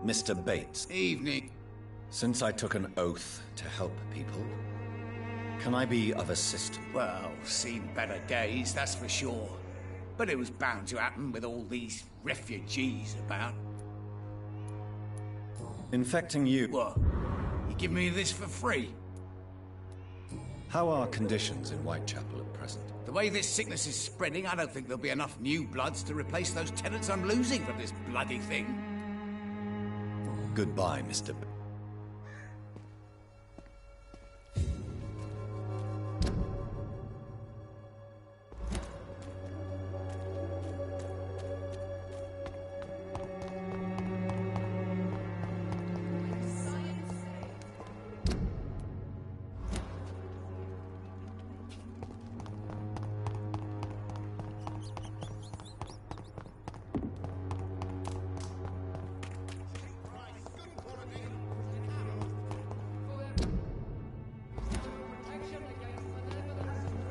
Mr. Bates. Evening. Since I took an oath to help people, can I be of assistance? Well, seen better days, that's for sure. But it was bound to happen with all these refugees about. Infecting you. What? You give me this for free? How are conditions in Whitechapel at present? The way this sickness is spreading, I don't think there'll be enough new bloods to replace those tenants I'm losing from this bloody thing. Goodbye, Mr. Bates.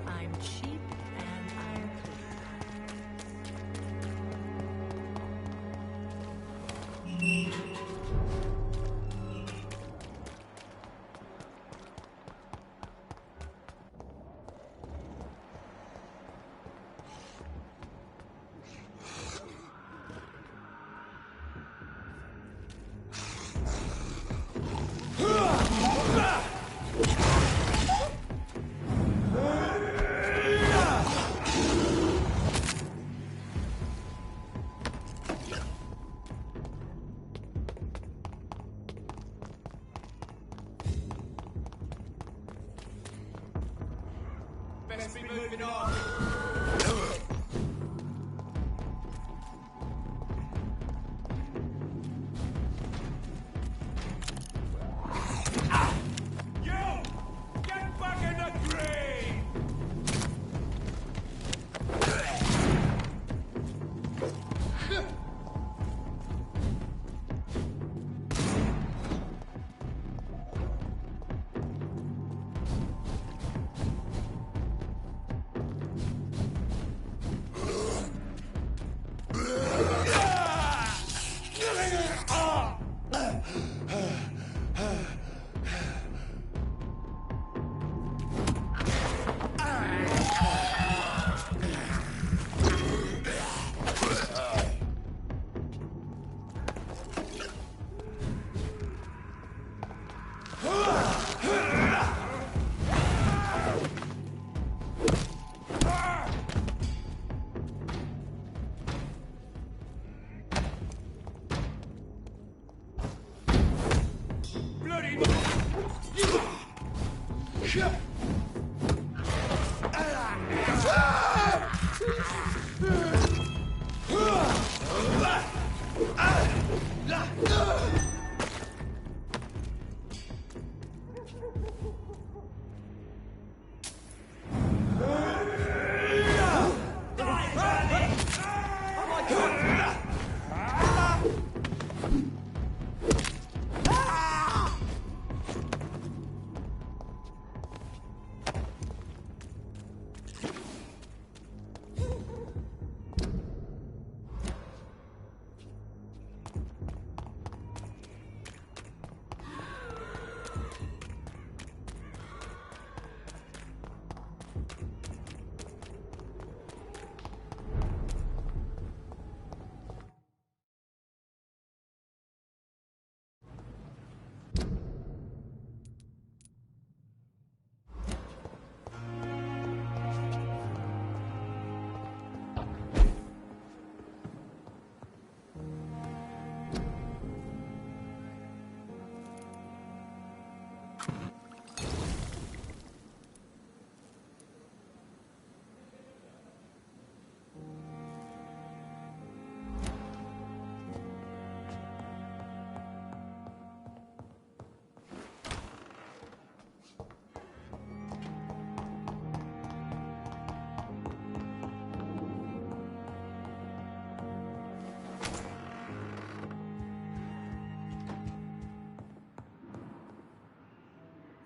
I'm cheap and I'm clean. Best be moving on.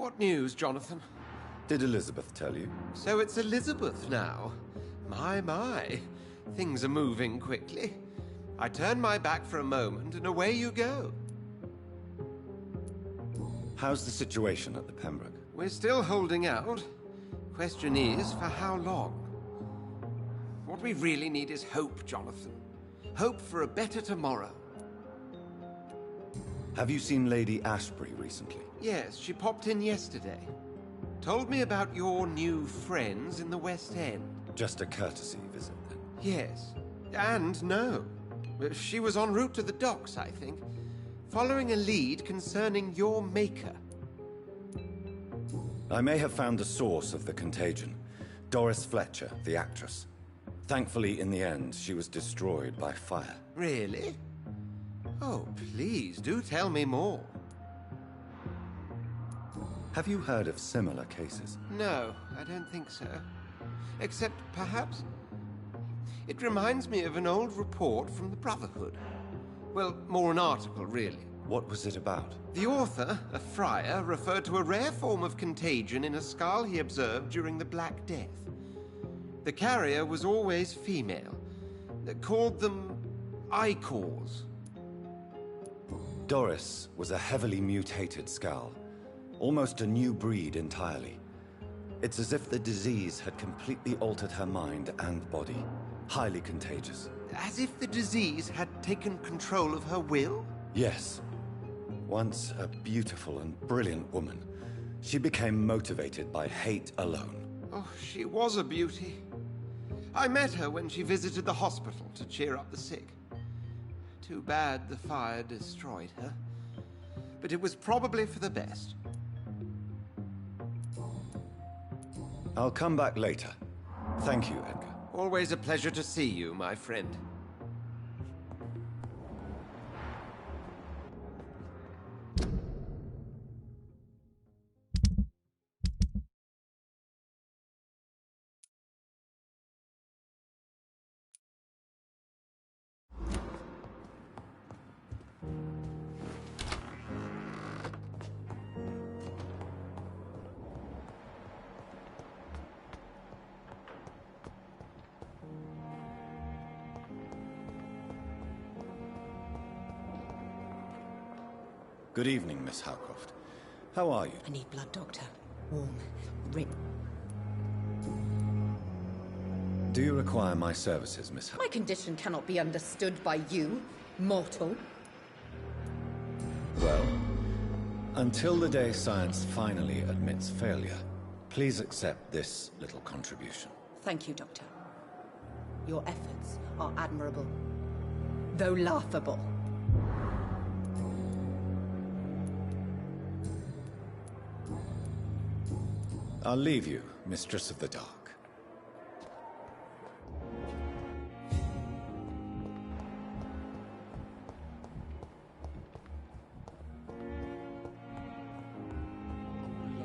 What news, Jonathan? Did Elizabeth tell you? So it's Elizabeth now. My. Things are moving quickly. I turn my back for a moment and away you go. How's the situation at the Pembroke? We're still holding out. Question is, for how long? What we really need is hope, Jonathan. Hope for a better tomorrow. Have you seen Lady Ashbury recently? Yes, she popped in yesterday. Told me about your new friends in the West End. Just a courtesy visit, then? Yes. And no. She was en route to the docks, I think, following a lead concerning your maker. I may have found the source of the contagion. Doris Fletcher, the actress. Thankfully, in the end, she was destroyed by fire. Really? Oh, please, do tell me more. Have you heard of similar cases? No, I don't think so. Except, perhaps, it reminds me of an old report from the Brotherhood. Well, more an article, really. What was it about? The author, a friar, referred to a rare form of contagion in a skull he observed during the Black Death. The carrier was always female. They called them icors. Doris was a heavily mutated skull. Almost a new breed entirely. It's as if the disease had completely altered her mind and body. Highly contagious. As if the disease had taken control of her will? Yes. Once a beautiful and brilliant woman, she became motivated by hate alone. Oh, she was a beauty. I met her when she visited the hospital to cheer up the sick. Too bad the fire destroyed her. But it was probably for the best. I'll come back later. Thank you, Edgar. Always a pleasure to see you, my friend. Good evening, Miss Howcroft. How are you? I need blood, Doctor. Warm. Rip. Do you require my services, Miss My condition cannot be understood by you, mortal. Well, until the day science finally admits failure, please accept this little contribution. Thank you, Doctor. Your efforts are admirable, though laughable. I'll leave you, Mistress of the Dark.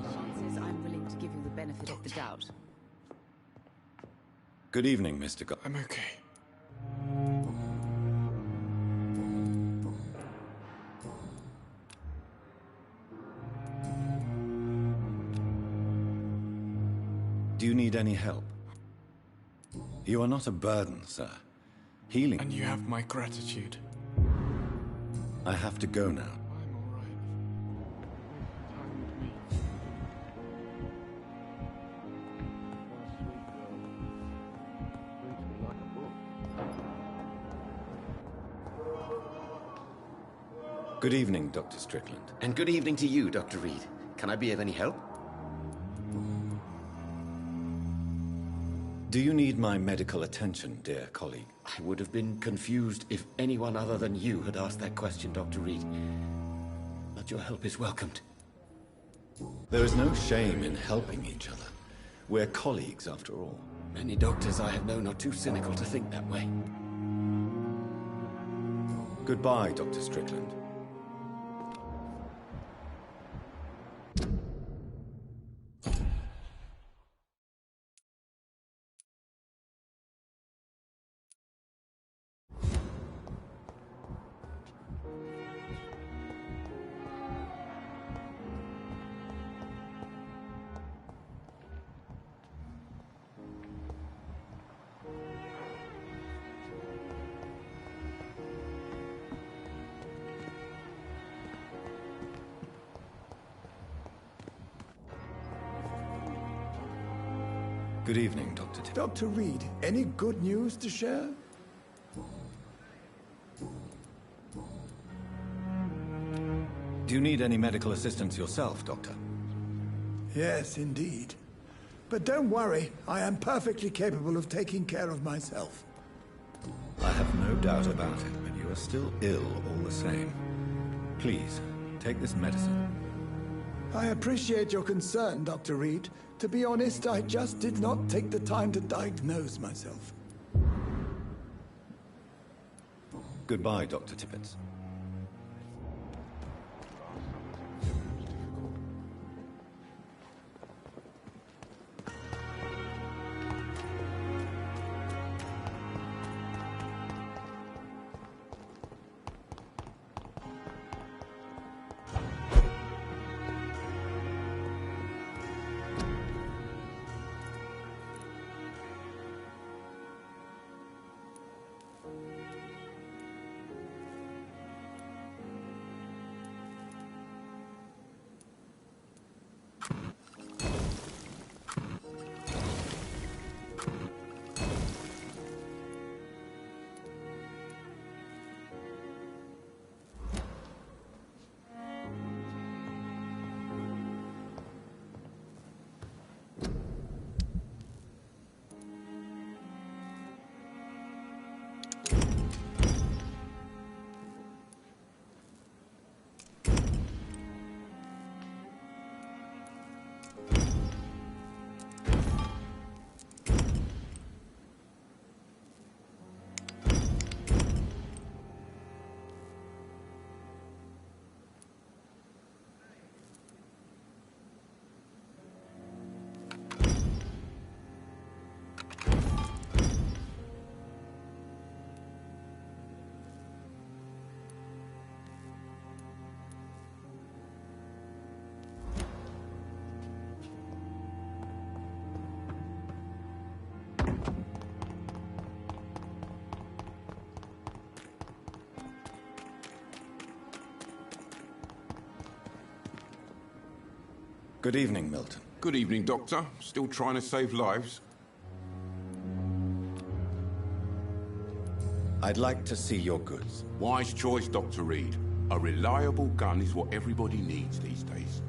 Chances I'm willing to give you the benefit of the doubt. Good evening, Mr. I'm okay. Do you need any help? You are not a burden, sir. Healing. And you have my gratitude. I have to go now. I'm all right. Time with me. Good evening, Dr. Strickland. And good evening to you, Dr. Reed. Can I be of any help? Do you need my medical attention, dear colleague? I would have been confused if anyone other than you had asked that question, Dr. Reed. But your help is welcomed. There is no shame in helping each other. We're colleagues, after all. Many doctors I have known are too cynical to think that way. Goodbye, Dr. Strickland. Good evening, Dr. Tippett. Dr. Reed, any good news to share? Do you need any medical assistance yourself, Doctor? Yes, indeed. But don't worry, I am perfectly capable of taking care of myself. I have no doubt about it, but you are still ill all the same. Please, take this medicine. I appreciate your concern, Dr. Reed. To be honest, I just did not take the time to diagnose myself. Goodbye, Dr. Tippett. Good evening, Milton. Good evening, Doctor. Still trying to save lives? I'd like to see your goods. Wise choice, Dr. Reed. A reliable gun is what everybody needs these days.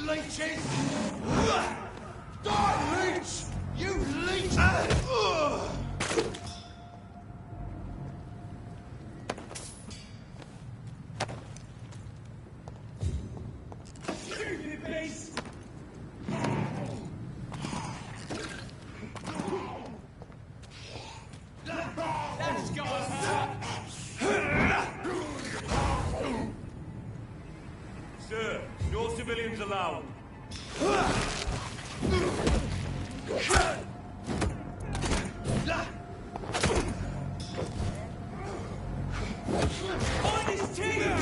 leeches! Die, leech! You leech! Sir, no civilians allowed. On his team!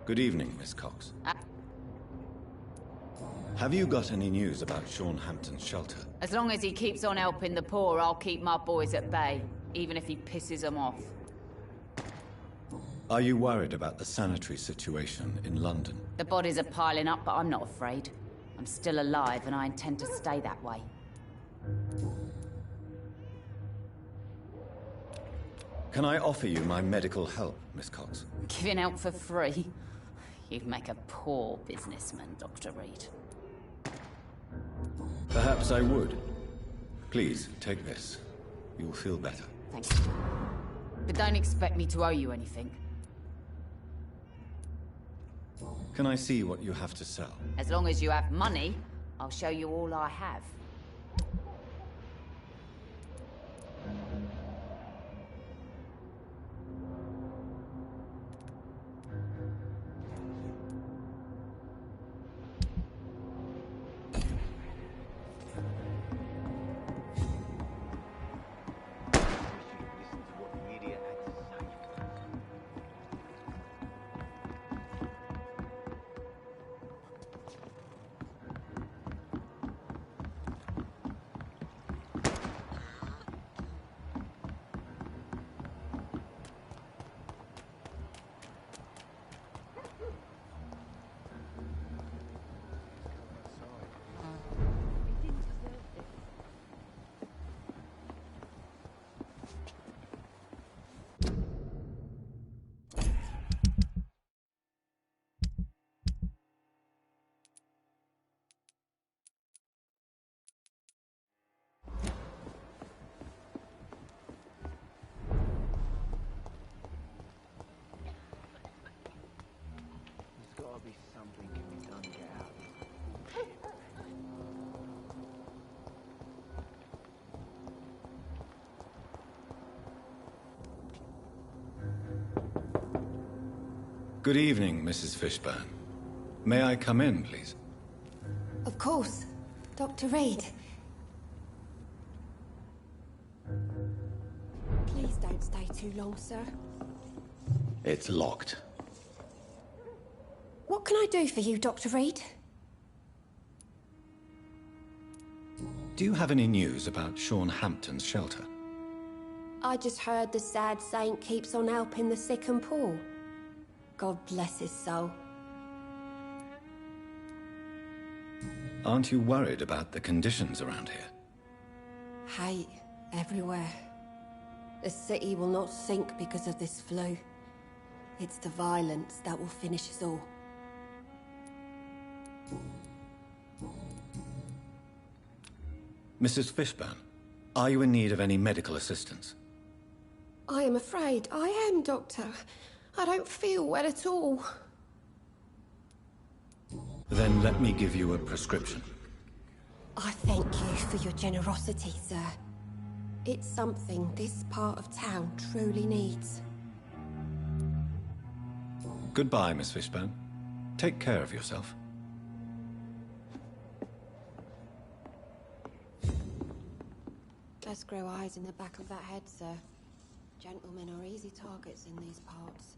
Good evening, Miss Cox. Have you got any news about Sean Hampton's shelter? As long as he keeps on helping the poor, I'll keep my boys at bay, even if he pisses them off. Are you worried about the sanitary situation in London? The bodies are piling up, but I'm not afraid. I'm still alive, and I intend to stay that way. Can I offer you my medical help, Miss Cox? Giving out for free? You'd make a poor businessman, Dr. Reed. Perhaps I would. Please, take this. You'll feel better. Thank you. But don't expect me to owe you anything. Can I see what you have to sell? As long as you have money, I'll show you all I have. Good evening, Mrs. Fishburne. May I come in, please? Of course. Dr. Reed. Please don't stay too long, sir. It's locked. What can I do for you, Dr. Reed? Do you have any news about Sean Hampton's shelter? I just heard the sad saint keeps on helping the sick and poor. God bless his soul. Aren't you worried about the conditions around here? Hate everywhere. The city will not sink because of this flu. It's the violence that will finish us all. Mrs. Fishburne, are you in need of any medical assistance? I am afraid I am, Doctor. I don't feel well at all. Then let me give you a prescription. I thank you for your generosity, sir. It's something this part of town truly needs. Goodbye, Miss Fishburne. Take care of yourself. Just grow eyes in the back of that head, sir. Gentlemen are easy targets in these parts.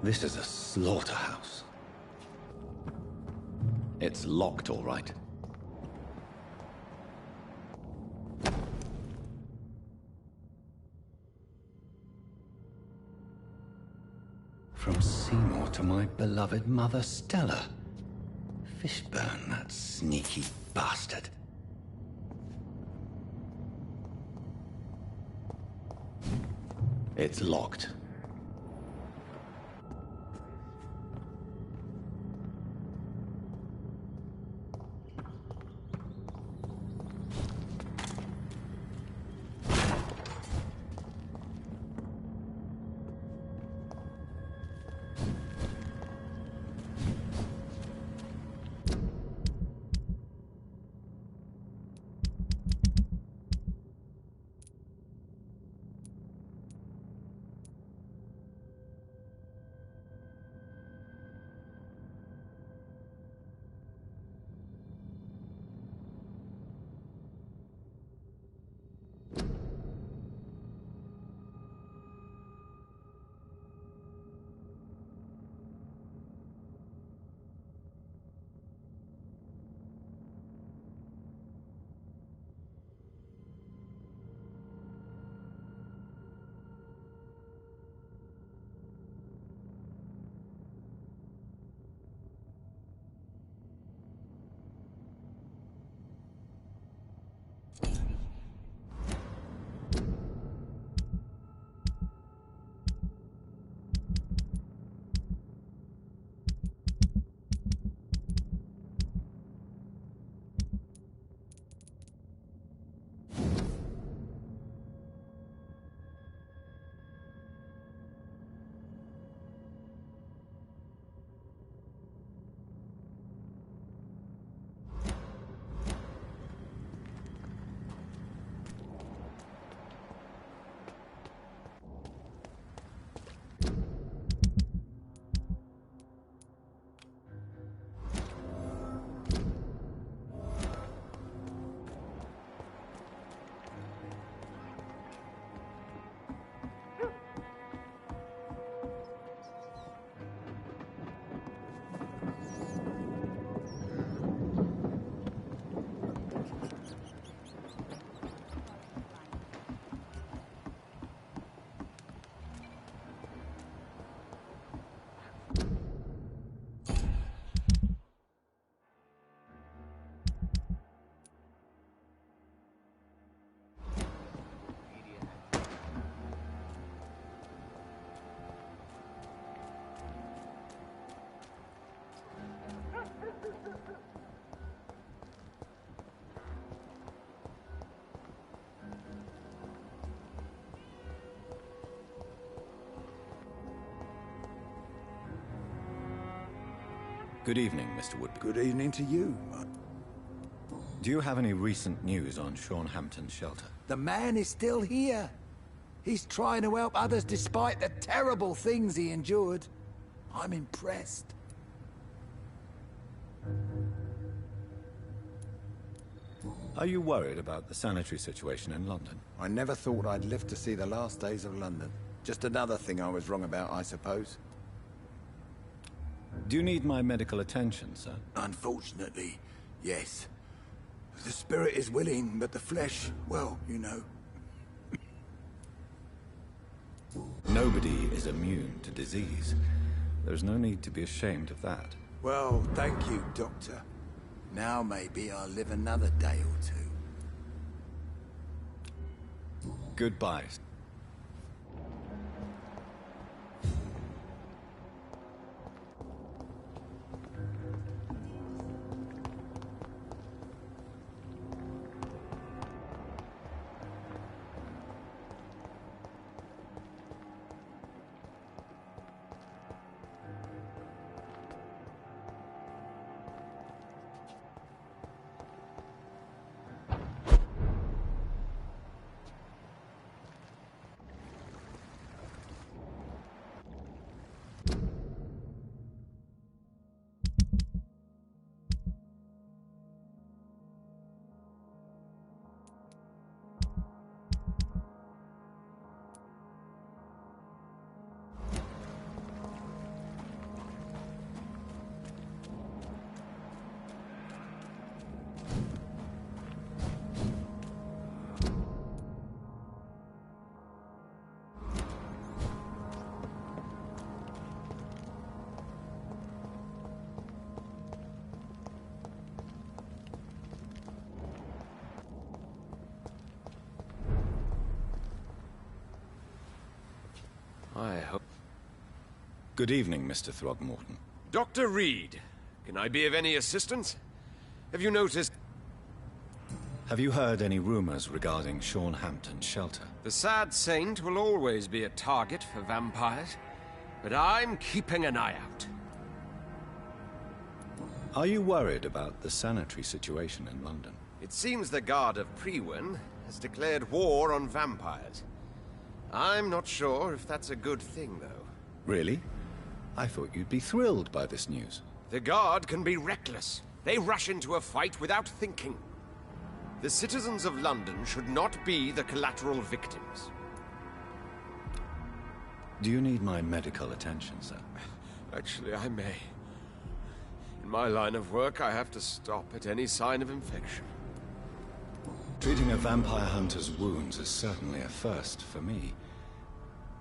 This is a slaughterhouse. It's locked, all right. From Seymour to my beloved mother, Stella. Fishburne, that sneaky bastard. It's locked. Good evening, Mr. Woodby. Good evening to you. Do you have any recent news on Sean Hampton's shelter? The man is still here. He's trying to help others despite the terrible things he endured. I'm impressed. Are you worried about the sanitary situation in London? I never thought I'd live to see the last days of London. Just another thing I was wrong about, I suppose. Do you need my medical attention, sir? Unfortunately, yes. The spirit is willing, but the flesh, well, you know. Nobody is immune to disease. There's no need to be ashamed of that. Well, thank you, Doctor. Now maybe I'll live another day or two. Goodbye. Good evening, Mr. Throgmorton. Dr. Reed, can I be of any assistance? Have you noticed... Have you heard any rumors regarding Sean Hampton's shelter? The sad saint will always be a target for vampires, but I'm keeping an eye out. Are you worried about the sanitary situation in London? It seems the Guard of Priwen has declared war on vampires. I'm not sure if that's a good thing, though. Really? I thought you'd be thrilled by this news. The Guard can be reckless. They rush into a fight without thinking. The citizens of London should not be the collateral victims. Do you need my medical attention, sir? Actually, I may. In my line of work, I have to stop at any sign of infection. Treating a vampire hunter's wounds is certainly a first for me.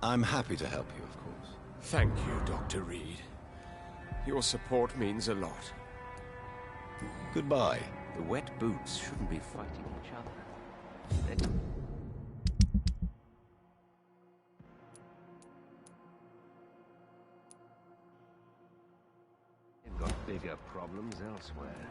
I'm happy to help you, of course. Thank you, Dr. Reed. Your support means a lot. Goodbye. The wet boots shouldn't be fighting each other. They've got bigger problems elsewhere.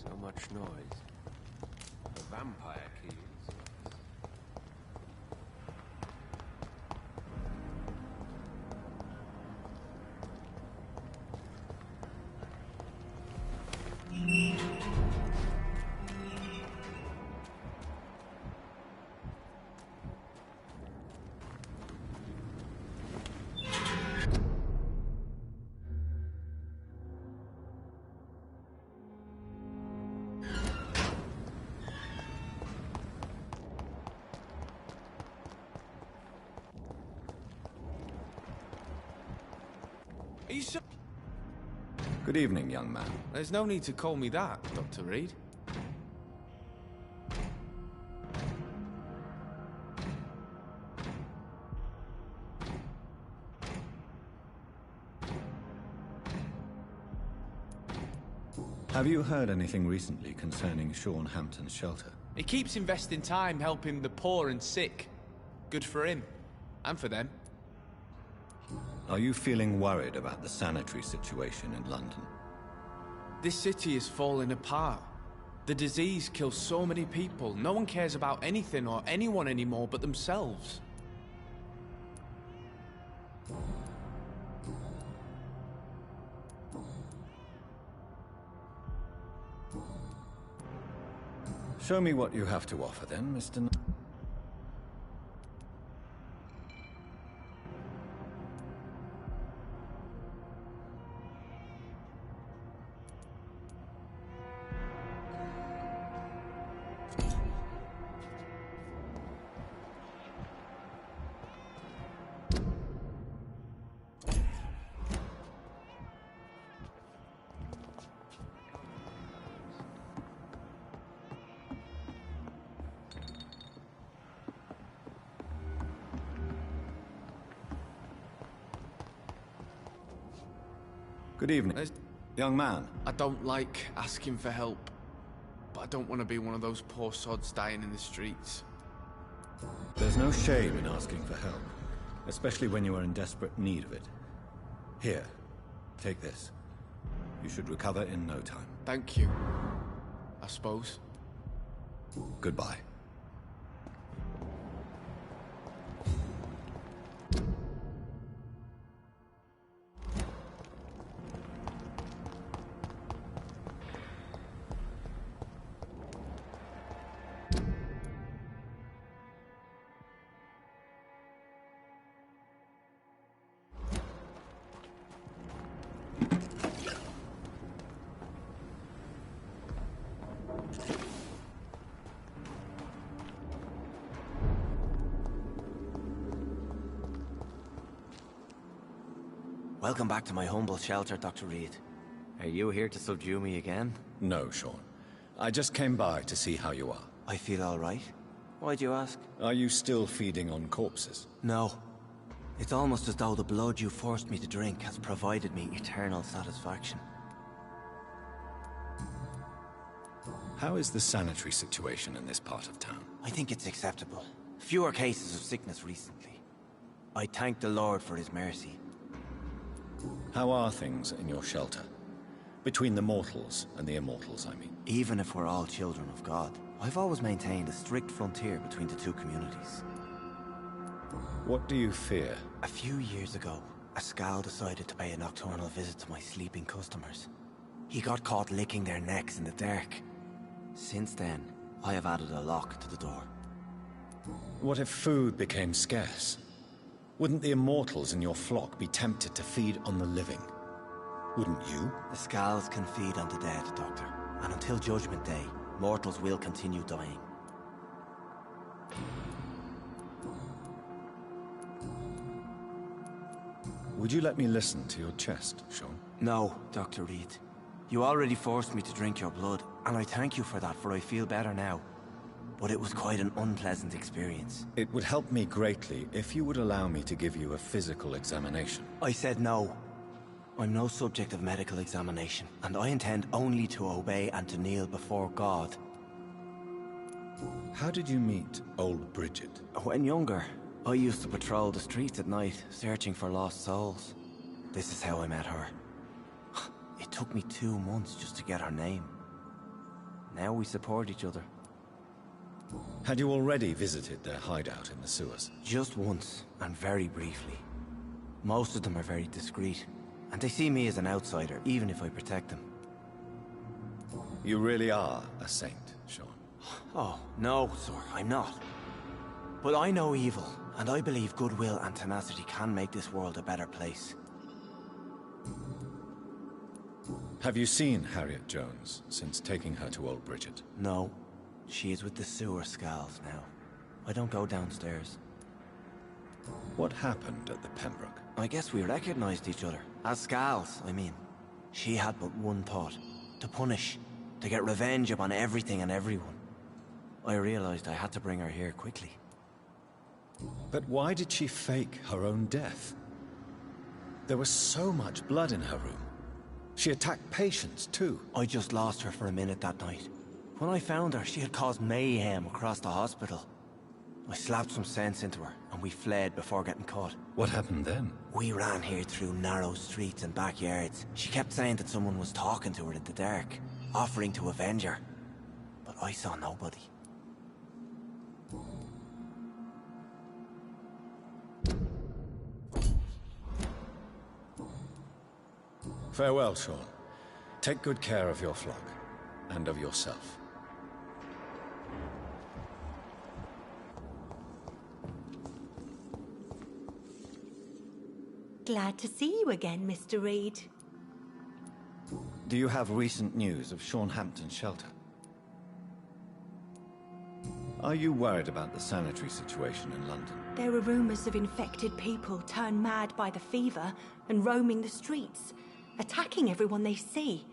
So much noise. The vampire keys. Good evening, young man. There's no need to call me that, Dr. Reed. Have you heard anything recently concerning Sean Hampton's shelter? He keeps investing time helping the poor and sick. Good for him. And for them. Are you feeling worried about the sanitary situation in London? This city is falling apart. The disease kills so many people. No one cares about anything or anyone anymore but themselves. Show me what you have to offer then, Mr. Good evening. Young man. I don't like asking for help, but I don't want to be one of those poor sods dying in the streets. There's no shame in asking for help, especially when you are in desperate need of it. Here, take this. You should recover in no time. Thank you, I suppose. Goodbye. Welcome back to my humble shelter, Dr. Reed. Are you here to subdue me again? No, Sean. I just came by to see how you are. I feel all right. Why'd you ask? Are you still feeding on corpses? No. It's almost as though the blood you forced me to drink has provided me eternal satisfaction. How is the sanitary situation in this part of town? I think it's acceptable. Fewer cases of sickness recently. I thank the Lord for his mercy. How are things in your shelter? Between the mortals and the immortals, I mean. Even if we're all children of God, I've always maintained a strict frontier between the two communities. What do you fear? A few years ago, a Skal decided to pay a nocturnal visit to my sleeping customers. He got caught licking their necks in the dark. Since then, I have added a lock to the door. What if food became scarce? Wouldn't the immortals in your flock be tempted to feed on the living? Wouldn't you? The Skals can feed on the dead, Doctor. And until Judgment Day, mortals will continue dying. Would you let me listen to your chest, Sean? No, Dr. Reed. You already forced me to drink your blood, and I thank you for that, for I feel better now. But it was quite an unpleasant experience. It would help me greatly if you would allow me to give you a physical examination. I said no. I'm no subject of medical examination, and I intend only to obey and to kneel before God. How did you meet old Bridget? When younger, I used to patrol the streets at night, searching for lost souls. This is how I met her. It took me 2 months just to get her name. Now we support each other. Had you already visited their hideout in the sewers? Just once, and very briefly. Most of them are very discreet, and they see me as an outsider, even if I protect them. You really are a saint, Sean. Oh, no, sir, I'm not. But I know evil, and I believe goodwill and tenacity can make this world a better place. Have you seen Harriet Jones since taking her to old Bridget? No. She is with the sewer Skals now. I don't go downstairs. What happened at the Pembroke? I guess we recognized each other. As Skals, I mean. She had but one thought. To punish. To get revenge upon everything and everyone. I realized I had to bring her here quickly. But why did she fake her own death? There was so much blood in her room. She attacked patients, too. I just lost her for a minute that night. When I found her, she had caused mayhem across the hospital. I slapped some sense into her, and we fled before getting caught. What happened then? We ran here through narrow streets and backyards. She kept saying that someone was talking to her in the dark, offering to avenge her. But I saw nobody. Farewell, Sean. Take good care of your flock, and of yourself. Glad to see you again, Mr. Reed. Do you have recent news of Sean Hampton's shelter? Are you worried about the sanitary situation in London? There are rumors of infected people turned mad by the fever and roaming the streets, attacking everyone they see.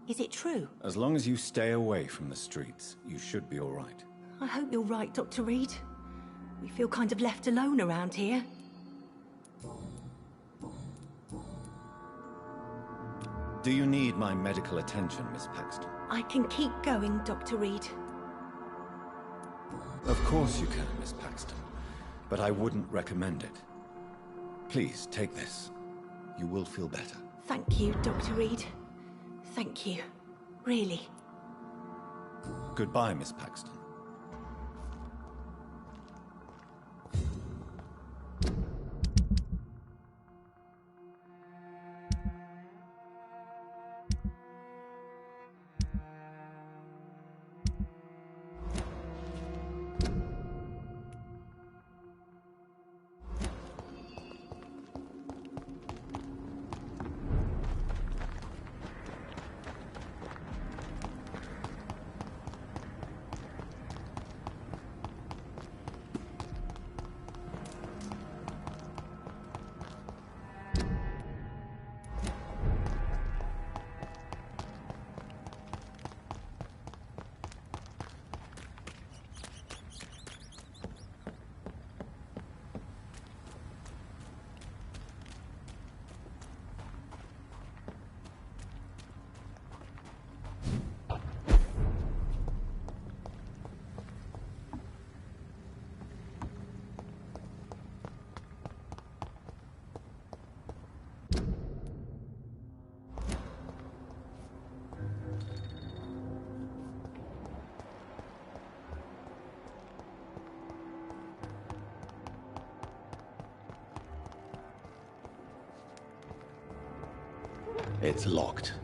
Is it true? As long as you stay away from the streets, you should be all right. I hope you're right, Dr. Reed. We feel kind of left alone around here. Do you need my medical attention, Miss Paxton? I can keep going, Dr. Reed. Of course you can, Miss Paxton. But I wouldn't recommend it. Please, take this. You will feel better. Thank you, Dr. Reed. Thank you. Really. Goodbye, Miss Paxton. It's locked.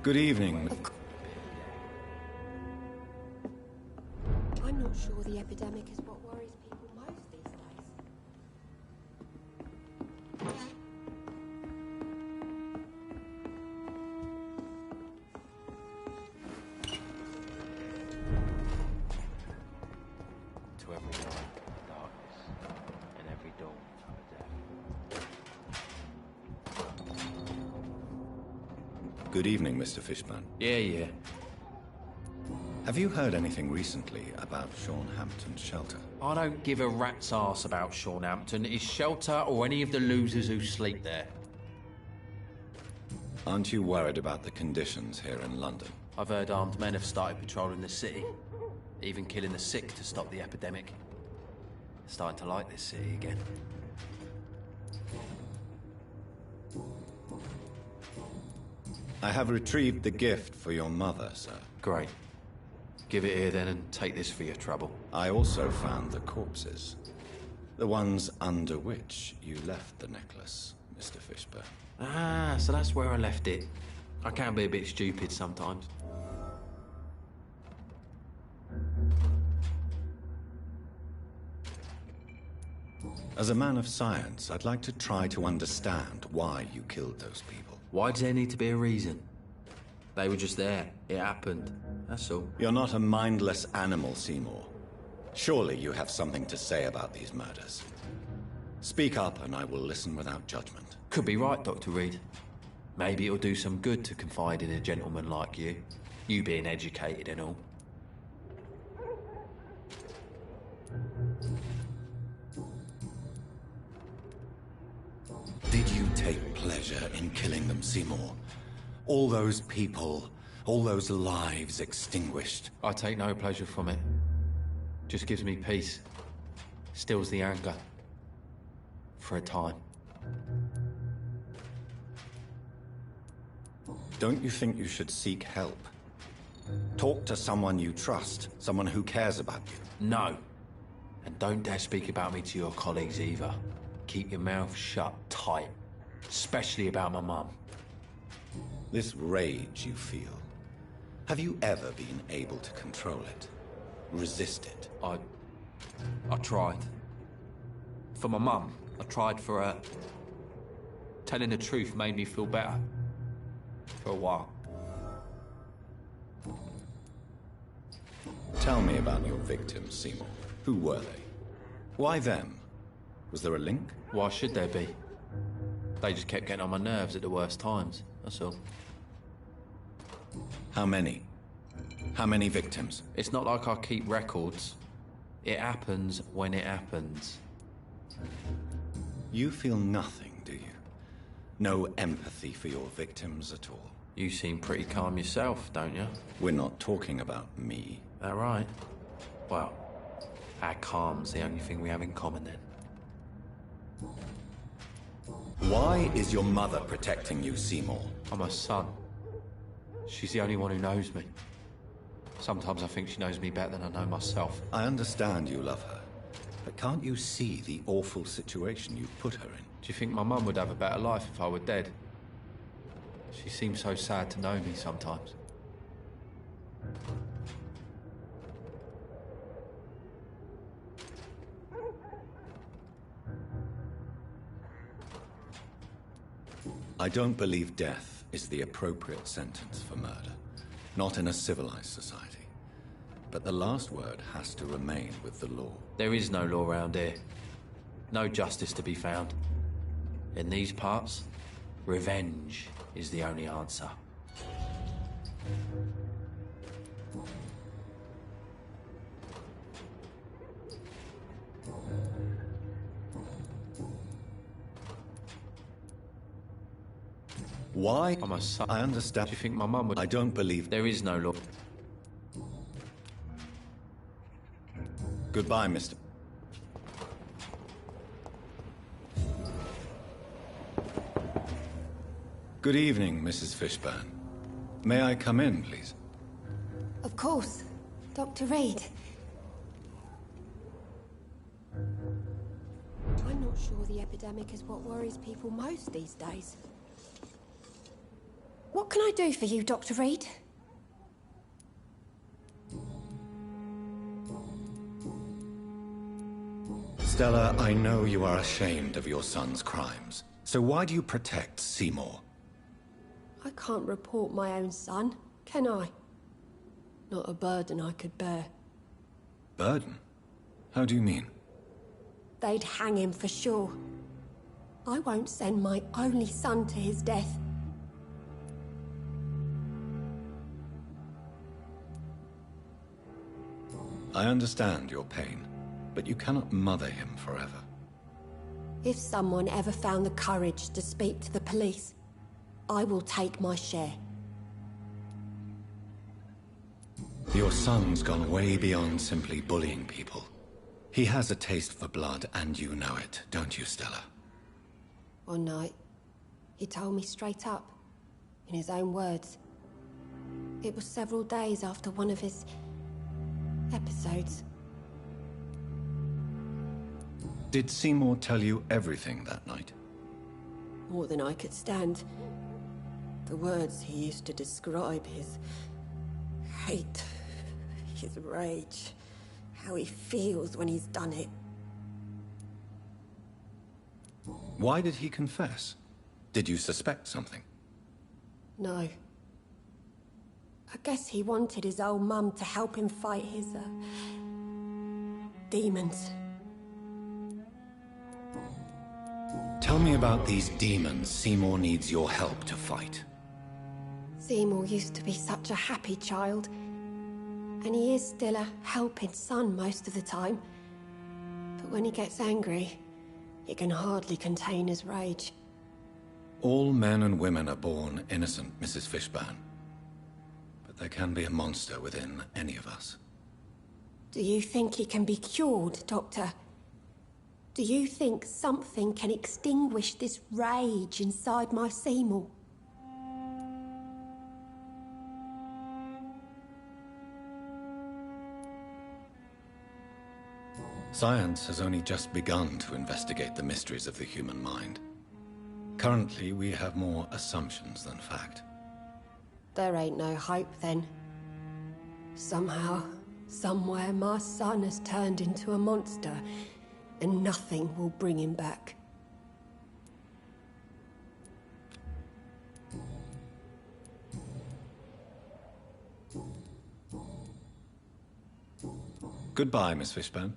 Good evening. I'm not sure the epidemic is what worries people most these days. To every night, darkness, and every dawn of death. Good evening, Mr. Fishburne. Yeah. Have you heard anything recently about Sean Hampton's shelter? I don't give a rat's ass about Sean Hampton, his shelter, or any of the losers who sleep there. Aren't you worried about the conditions here in London? I've heard armed men have started patrolling the city, even killing the sick to stop the epidemic. Starting to like this city again. I have retrieved the gift for your mother, sir. Great. Give it here then and take this for your trouble. I also found the corpses. The ones under which you left the necklace, Mr. Fishburne. Ah, so that's where I left it. I can be a bit stupid sometimes. As a man of science, I'd like to try to understand why you killed those people. Why does there need to be a reason? They were just there. It happened. That's all. You're not a mindless animal, Seymour. Surely you have something to say about these murders. Speak up and I will listen without judgment. Could be right, Dr. Reed. Maybe it'll do some good to confide in a gentleman like you. You being educated and all. Did you take pleasure in killing them, Seymour? All those people, all those lives extinguished. I take no pleasure from it. Just gives me peace. Stills the anger. For a time. Don't you think you should seek help? Talk to someone you trust, someone who cares about you. No. And don't dare speak about me to your colleagues either. Keep your mouth shut tight. Especially about my mum. This rage you feel, have you ever been able to control it? Resist it? I tried. For my mum, I tried for her. Telling the truth made me feel better. For a while. Tell me about your victims, Seymour. Who were they? Why them? Was there a link? Why should there be? They just kept getting on my nerves at the worst times, that's all. How many? How many victims? It's not like I keep records. It happens when it happens. You feel nothing, do you? No empathy for your victims at all? You seem pretty calm yourself, don't you? We're not talking about me. That right? Well, our calm's the only thing we have in common then. Why is your mother protecting you, Seymour? I'm her son. She's the only one who knows me. Sometimes I think she knows me better than I know myself. I understand you love her, but can't you see the awful situation you've put her in? Do you think my mum would have a better life if I were dead? She seems so sad to know me sometimes. I don't believe death is the appropriate sentence for murder. Not in a civilized society. But the last word has to remain with the law. There is no law around here. No justice to be found. In these parts, revenge is the only answer. Why? I'm a son. I understand. Do you think my mum would... I don't believe... There is no law. Goodbye, Mr. Good evening, Mrs. Fishburne. May I come in, please? Of course. Dr. Reed. I'm not sure the epidemic is what worries people most these days. What can I do for you, Dr. Reed? Stella, I know you are ashamed of your son's crimes. So why do you protect Seymour? I can't report my own son, can I? Not a burden I could bear. Burden? How do you mean? They'd hang him for sure. I won't send my only son to his death. I understand your pain, but you cannot mother him forever. If someone ever found the courage to speak to the police, I will take my share. Your son's gone way beyond simply bullying people. He has a taste for blood, and you know it, don't you, Stella? One night, he told me straight up, in his own words. It was several days after one of his episodes. Did Seymour tell you everything that night? More than I could stand. The words he used to describe his hate, his rage, how he feels when he's done it. Why did he confess? Did you suspect something? No. I guess he wanted his old mum to help him fight his, demons. Tell me about these demons Seymour needs your help to fight. Seymour used to be such a happy child. And he is still a helping son most of the time. But when he gets angry, he can hardly contain his rage. All men and women are born innocent, Mrs. Fishburne. But there can be a monster within any of us. Do you think he can be cured, Doctor? Do you think something can extinguish this rage inside my Seymour? Science has only just begun to investigate the mysteries of the human mind. Currently, we have more assumptions than fact. There ain't no hope, then. Somehow, somewhere, my son has turned into a monster, and nothing will bring him back. Goodbye, Miss Fishburne.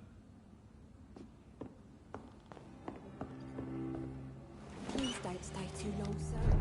Please don't stay too long, sir.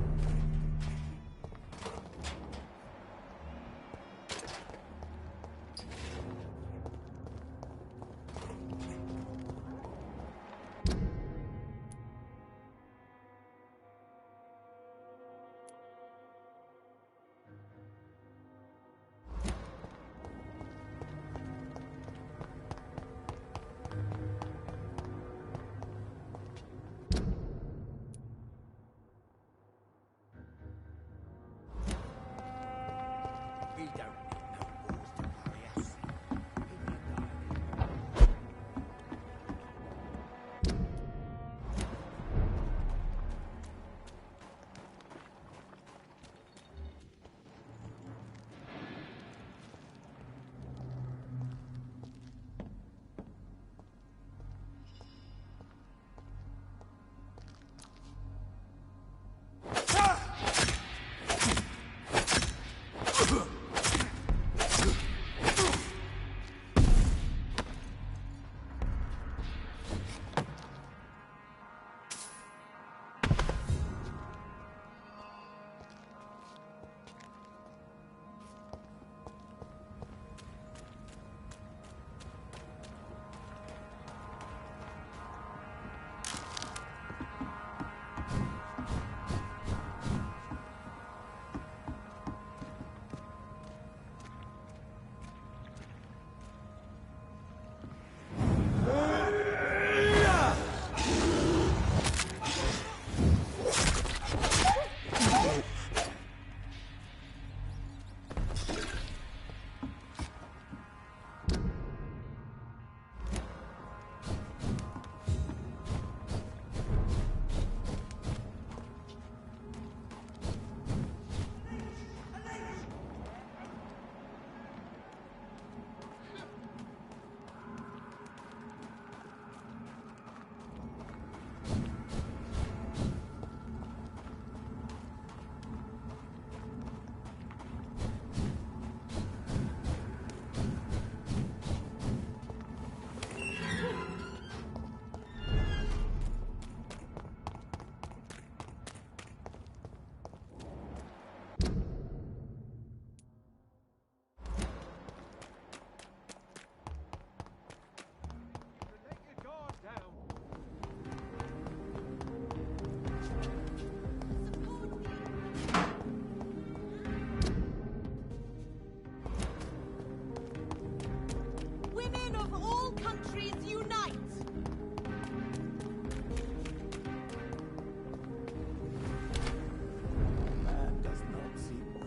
women of all countries unite! Man does not seem well.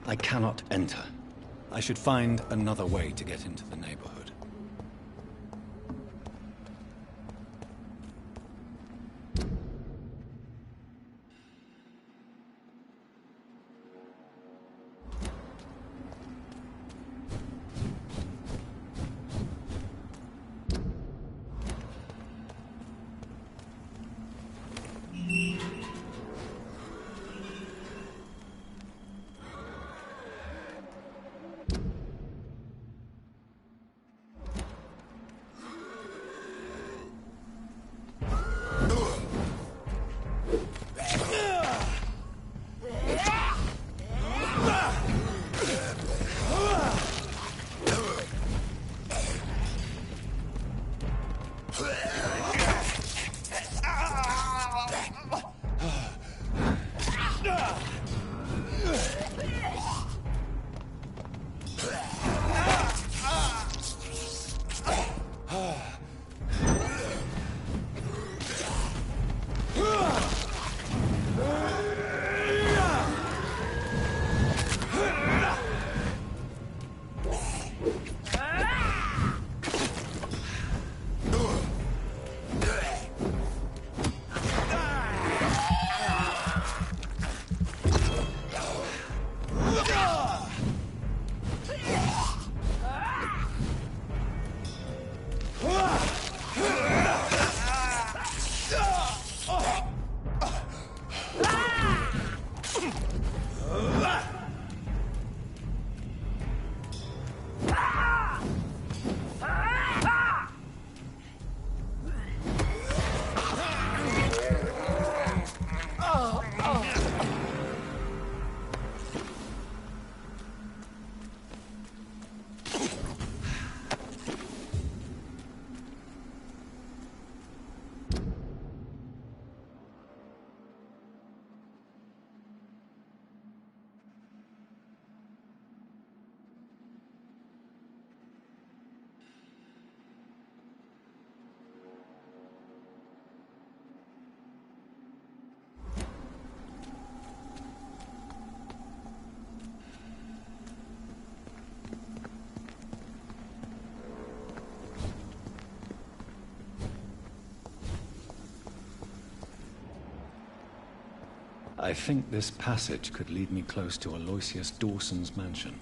I cannot enter. I should find another way to get into the neighborhood. I think this passage could lead me close to Aloysius Dawson's mansion.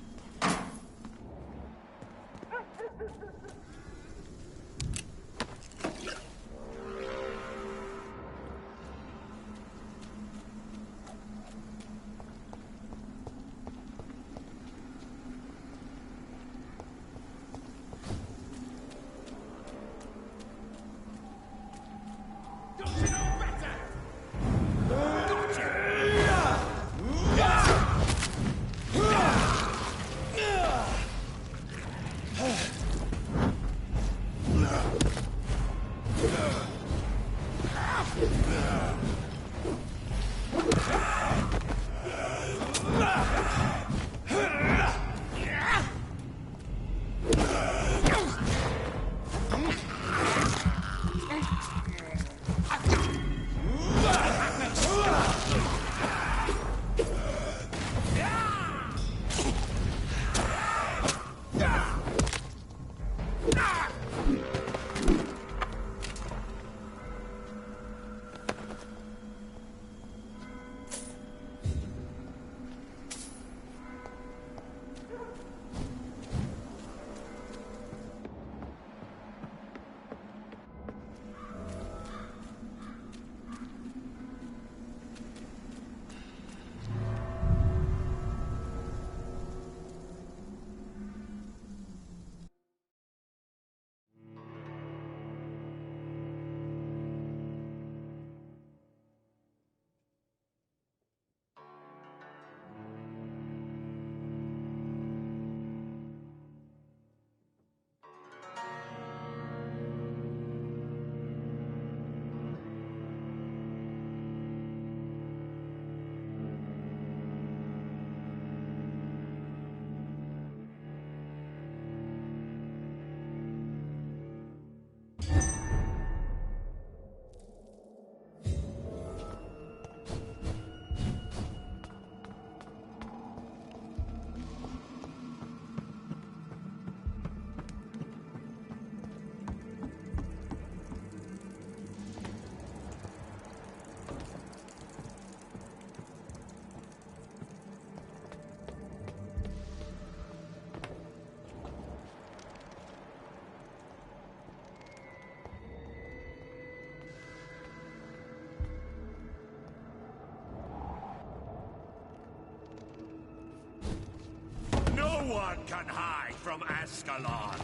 No one can hide from Ascalon!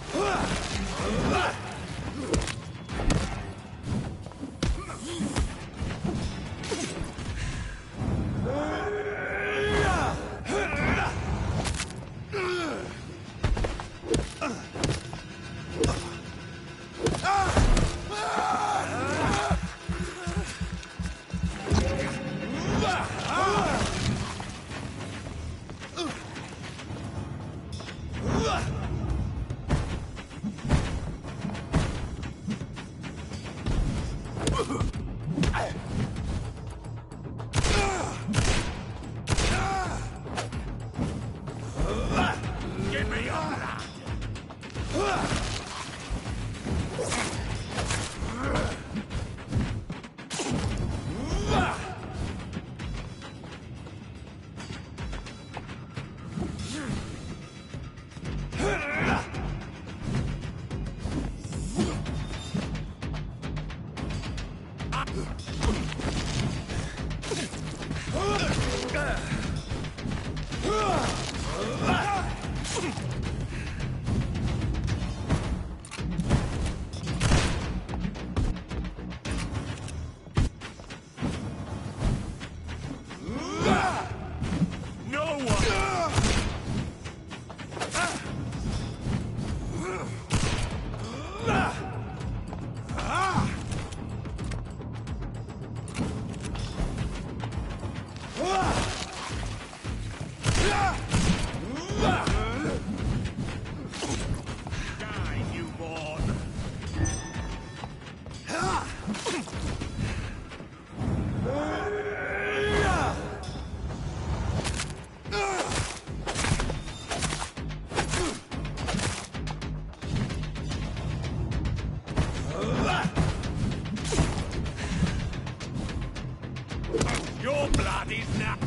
is now.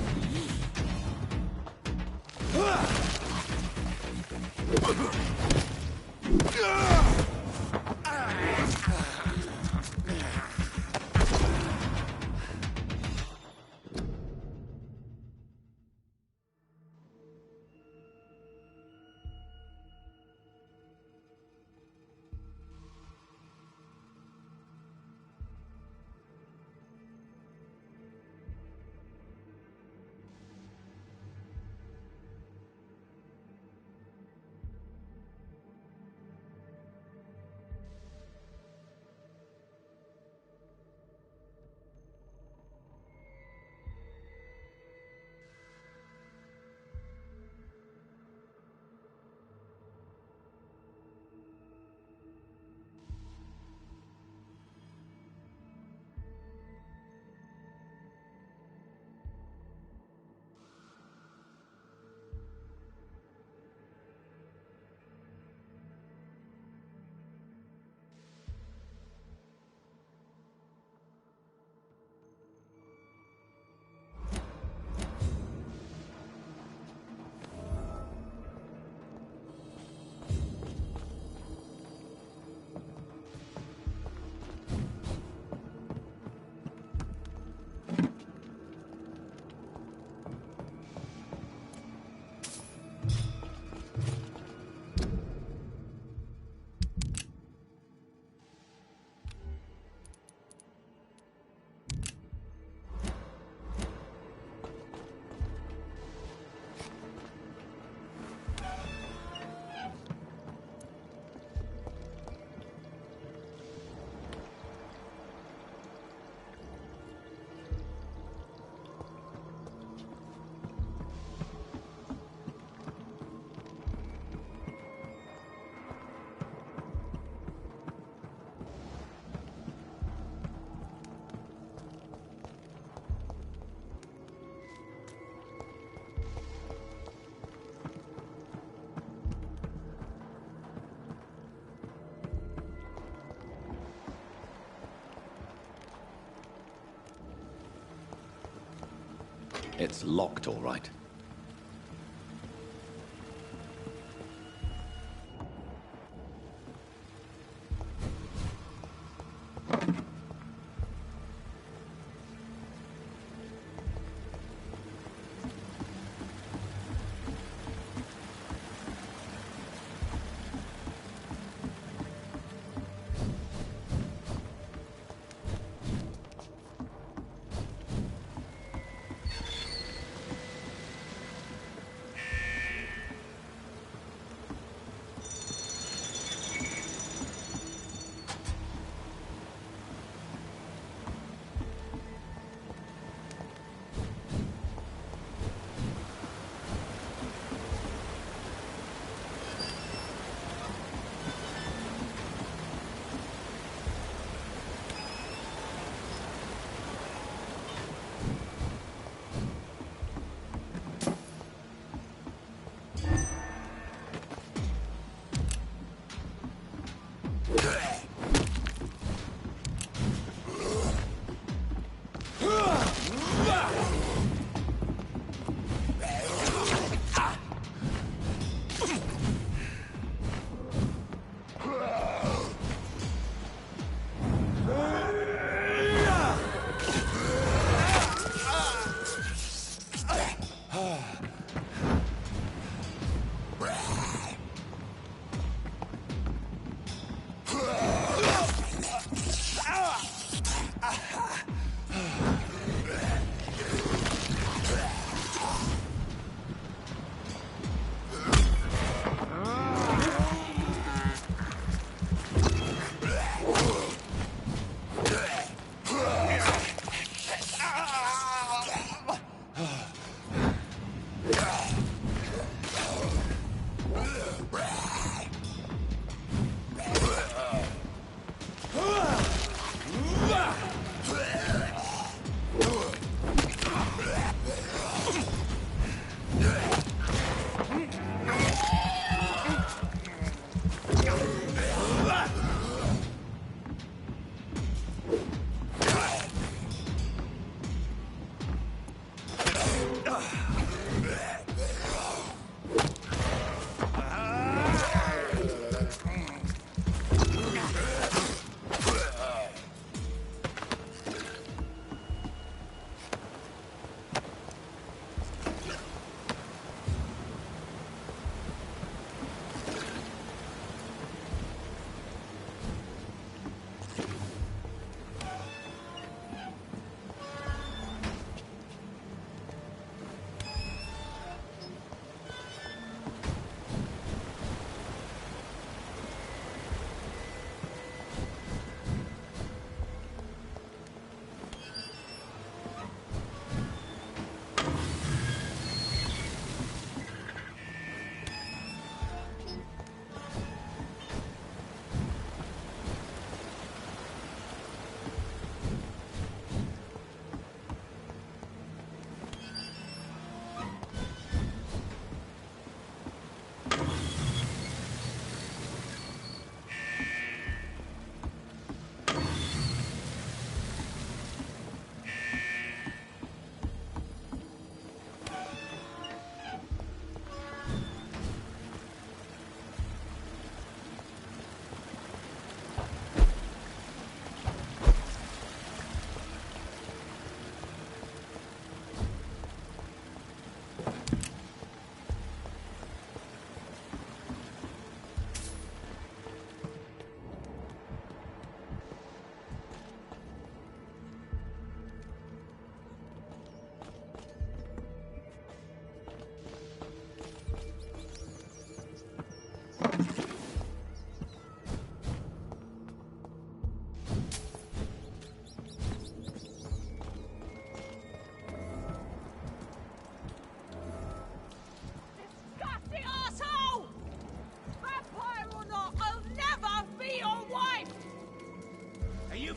It's locked, all right.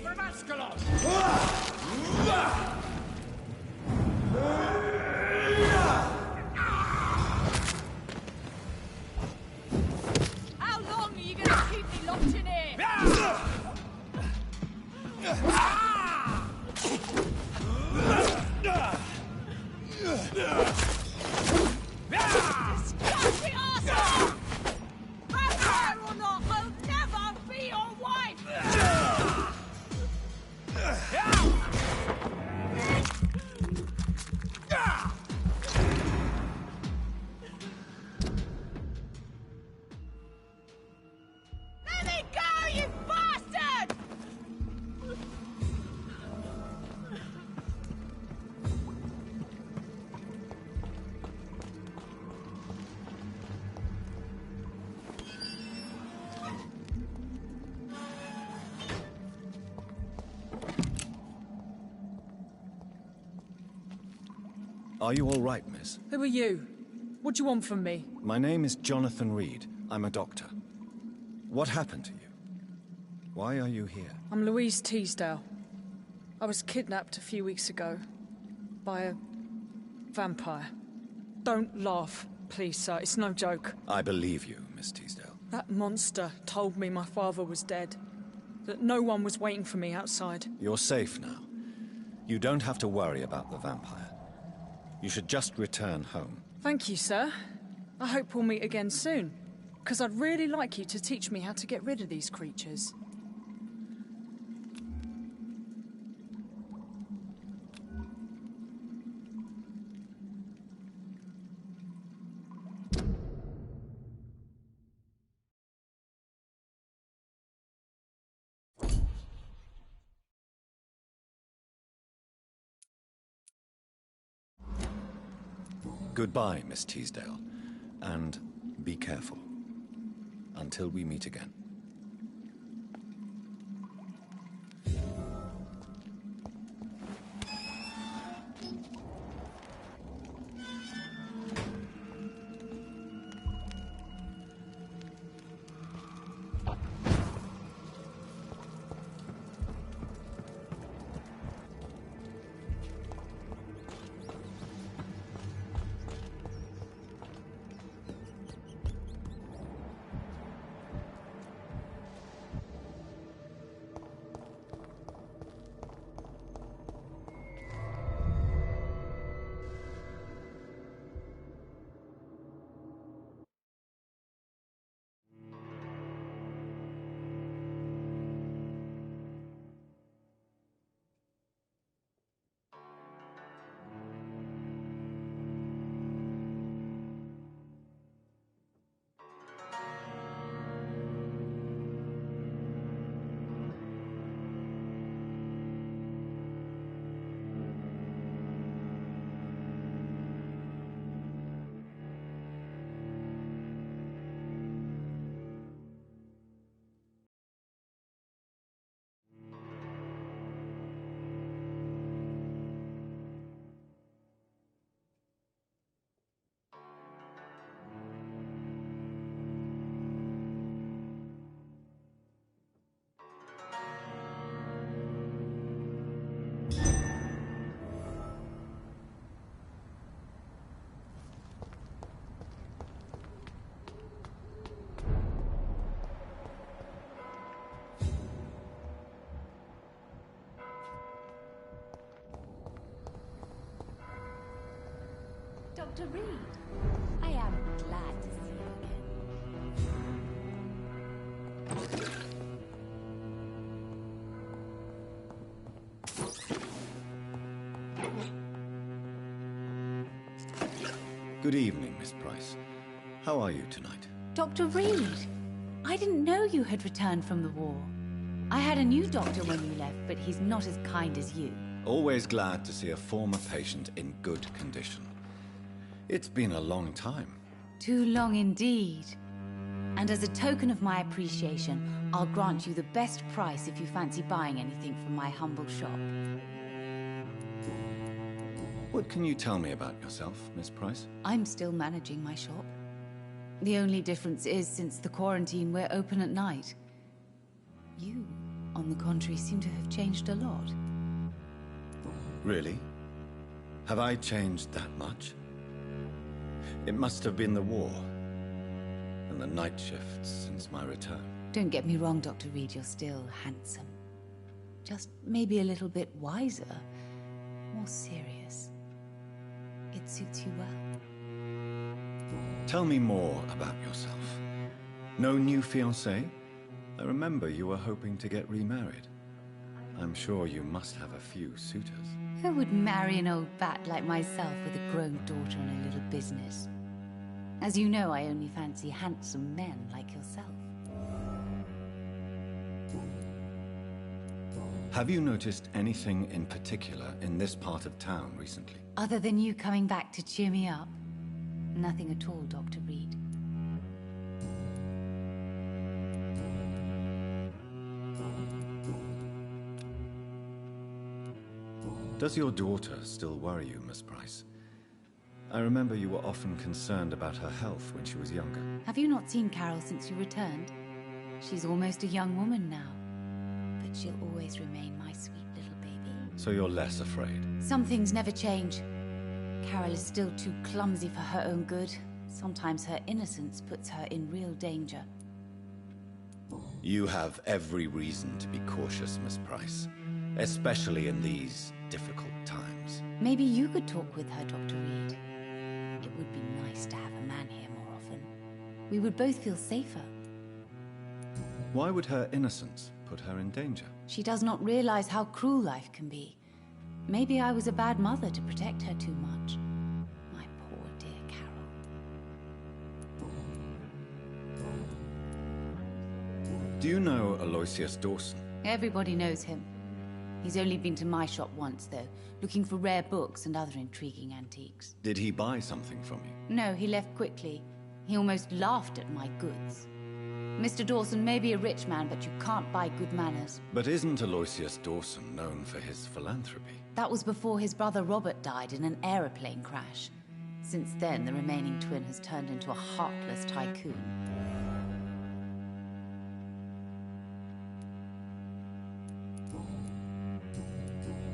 from Ascalon! How long are you gonna keep me locked in here? Disgusting arsehole! Vampire or not, I'll never be your wife! Let me go, you bastard! Are you all right, miss? Who are you? What do you want from me? My name is Jonathan Reed. I'm a doctor. What happened to you? Why are you here? I'm Louise Teasdale. I was kidnapped a few weeks ago by a vampire. Don't laugh, please, sir. It's no joke. I believe you, Miss Teasdale. That monster told me my father was dead. That no one was waiting for me outside. You're safe now. You don't have to worry about the vampire. You should just return home. Thank you, sir. I hope we'll meet again soon. Because I'd really like you to teach me how to get rid of these creatures. Goodbye, Miss Teasdale. And be careful. Until we meet again. Dr. Reed, I am glad to see you again. Good evening, Miss Price. How are you tonight? Dr. Reed, I didn't know you had returned from the war. I had a new doctor when you left, but he's not as kind as you. Always glad to see a former patient in good condition. It's been a long time. Too long indeed. And as a token of my appreciation, I'll grant you the best price if you fancy buying anything from my humble shop. What can you tell me about yourself, Miss Price? I'm still managing my shop. The only difference is, since the quarantine, we're open at night. You, on the contrary, seem to have changed a lot. Really? Have I changed that much? It must have been the war, and the night shifts since my return. Don't get me wrong, Dr. Reed, you're still handsome. Just maybe a little bit wiser, more serious. It suits you well. Tell me more about yourself. No new fiancé? I remember you were hoping to get remarried. I'm sure you must have a few suitors. Who would marry an old bat like myself with a grown daughter and a little business? As you know, I only fancy handsome men like yourself. Have you noticed anything in particular in this part of town recently? Other than you coming back to cheer me up? Nothing at all, Dr. Reed. Does your daughter still worry you, Miss Price? I remember you were often concerned about her health when she was younger. Have you not seen Carol since you returned? She's almost a young woman now. But she'll always remain my sweet little baby. So you're less afraid? Some things never change. Carol is still too clumsy for her own good. Sometimes her innocence puts her in real danger. You have every reason to be cautious, Miss Price. Especially in these difficult times. Maybe you could talk with her, Dr. Reed. It would be nice to have a man here more often. We would both feel safer. Why would her innocence put her in danger? She does not realize how cruel life can be. Maybe I was a bad mother to protect her too much. My poor dear Carol. Do you know Aloysius Dawson? Everybody knows him. He's only been to my shop once, though, looking for rare books and other intriguing antiques. Did he buy something from you? No, he left quickly. He almost laughed at my goods. Mr. Dawson may be a rich man, but you can't buy good manners. But isn't Aloysius Dawson known for his philanthropy? That was before his brother Robert died in an aeroplane crash. Since then, the remaining twin has turned into a heartless tycoon.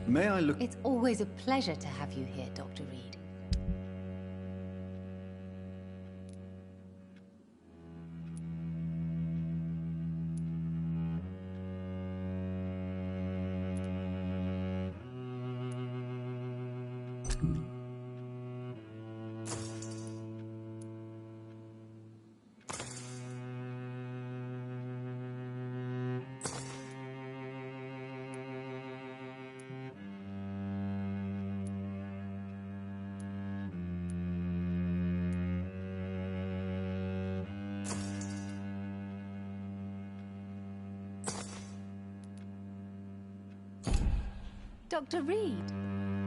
May I look? It's always a pleasure to have you here, Dr. Reed. Dr. Reed,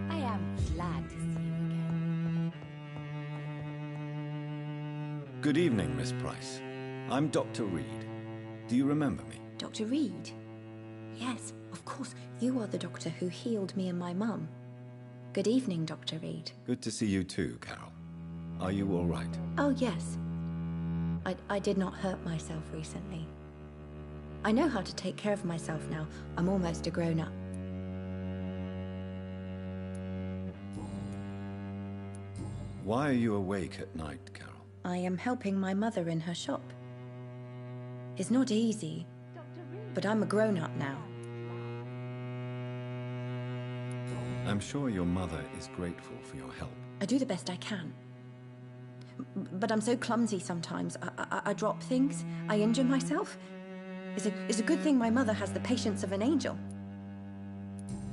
I am glad to see you again. Good evening, Miss Price. I'm Dr. Reed. Do you remember me? Dr. Reed? Yes, of course. You are the doctor who healed me and my mum. Good evening, Dr. Reed. Good to see you too, Carol. Are you all right? Oh, yes. I did not hurt myself recently. I know how to take care of myself now. I'm almost a grown-up. Why are you awake at night, Carol? I am helping my mother in her shop. It's not easy, but I'm a grown-up now. I'm sure your mother is grateful for your help. I do the best I can. But I'm so clumsy sometimes. I drop things. I injure myself. It's a good thing my mother has the patience of an angel.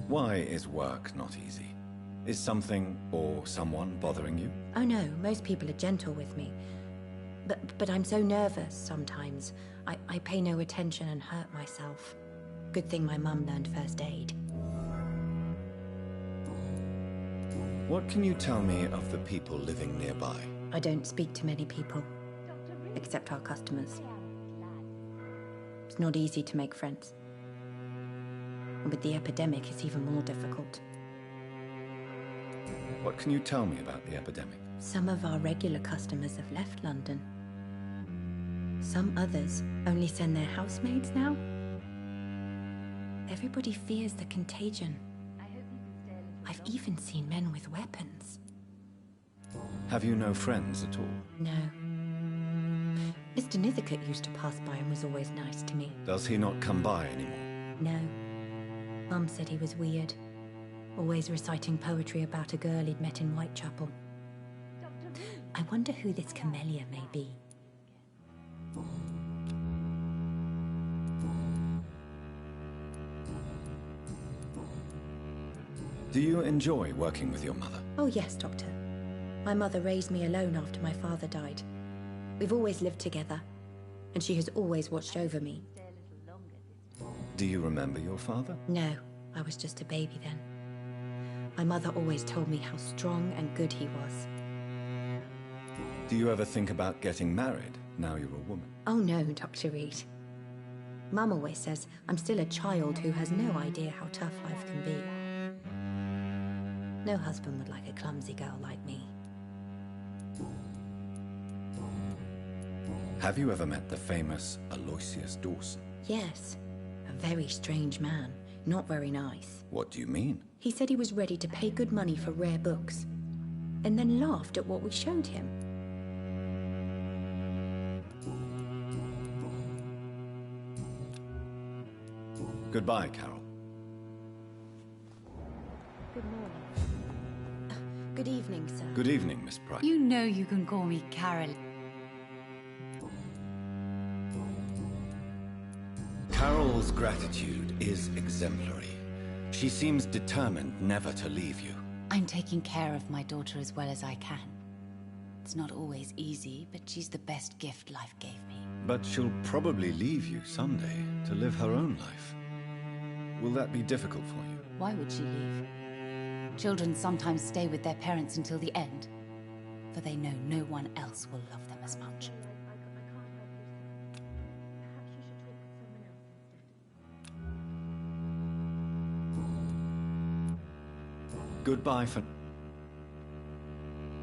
Why is work not easy? Is something or someone bothering you? Oh no, most people are gentle with me. But I'm so nervous sometimes. I pay no attention and hurt myself. Good thing my mum learned first aid. What can you tell me of the people living nearby? I don't speak to many people, except our customers. It's not easy to make friends. And with the epidemic, it's even more difficult. What can you tell me about the epidemic? Some of our regular customers have left London. Some others only send their housemaids now. Everybody fears the contagion. I've even seen men with weapons. Have you no friends at all? No. Mr. Nithercote used to pass by and was always nice to me. Does he not come by anymore? No. Mum said he was weird. Always reciting poetry about a girl he'd met in Whitechapel. I wonder who this Camellia may be. Do you enjoy working with your mother? Oh yes, Doctor. My mother raised me alone after my father died. We've always lived together, and she has always watched over me. Do you remember your father? No, I was just a baby then. My mother always told me how strong and good he was. Do you ever think about getting married, now you're a woman? Oh no, Dr. Reed. Mum always says I'm still a child who has no idea how tough life can be. No husband would like a clumsy girl like me. Have you ever met the famous Aloysius Dawson? Yes, a very strange man, not very nice. What do you mean? He said he was ready to pay good money for rare books, and then laughed at what we showed him. Goodbye, Carol. Good morning. Good evening, sir. Good evening, Miss Price. You know you can call me Carol. Carol's gratitude is exemplary. She seems determined never to leave you. I'm taking care of my daughter as well as I can. It's not always easy, but she's the best gift life gave me. But she'll probably leave you someday to live her own life. Will that be difficult for you? Why would she leave? Children sometimes stay with their parents until the end, for they know no one else will love them as much. Goodbye for...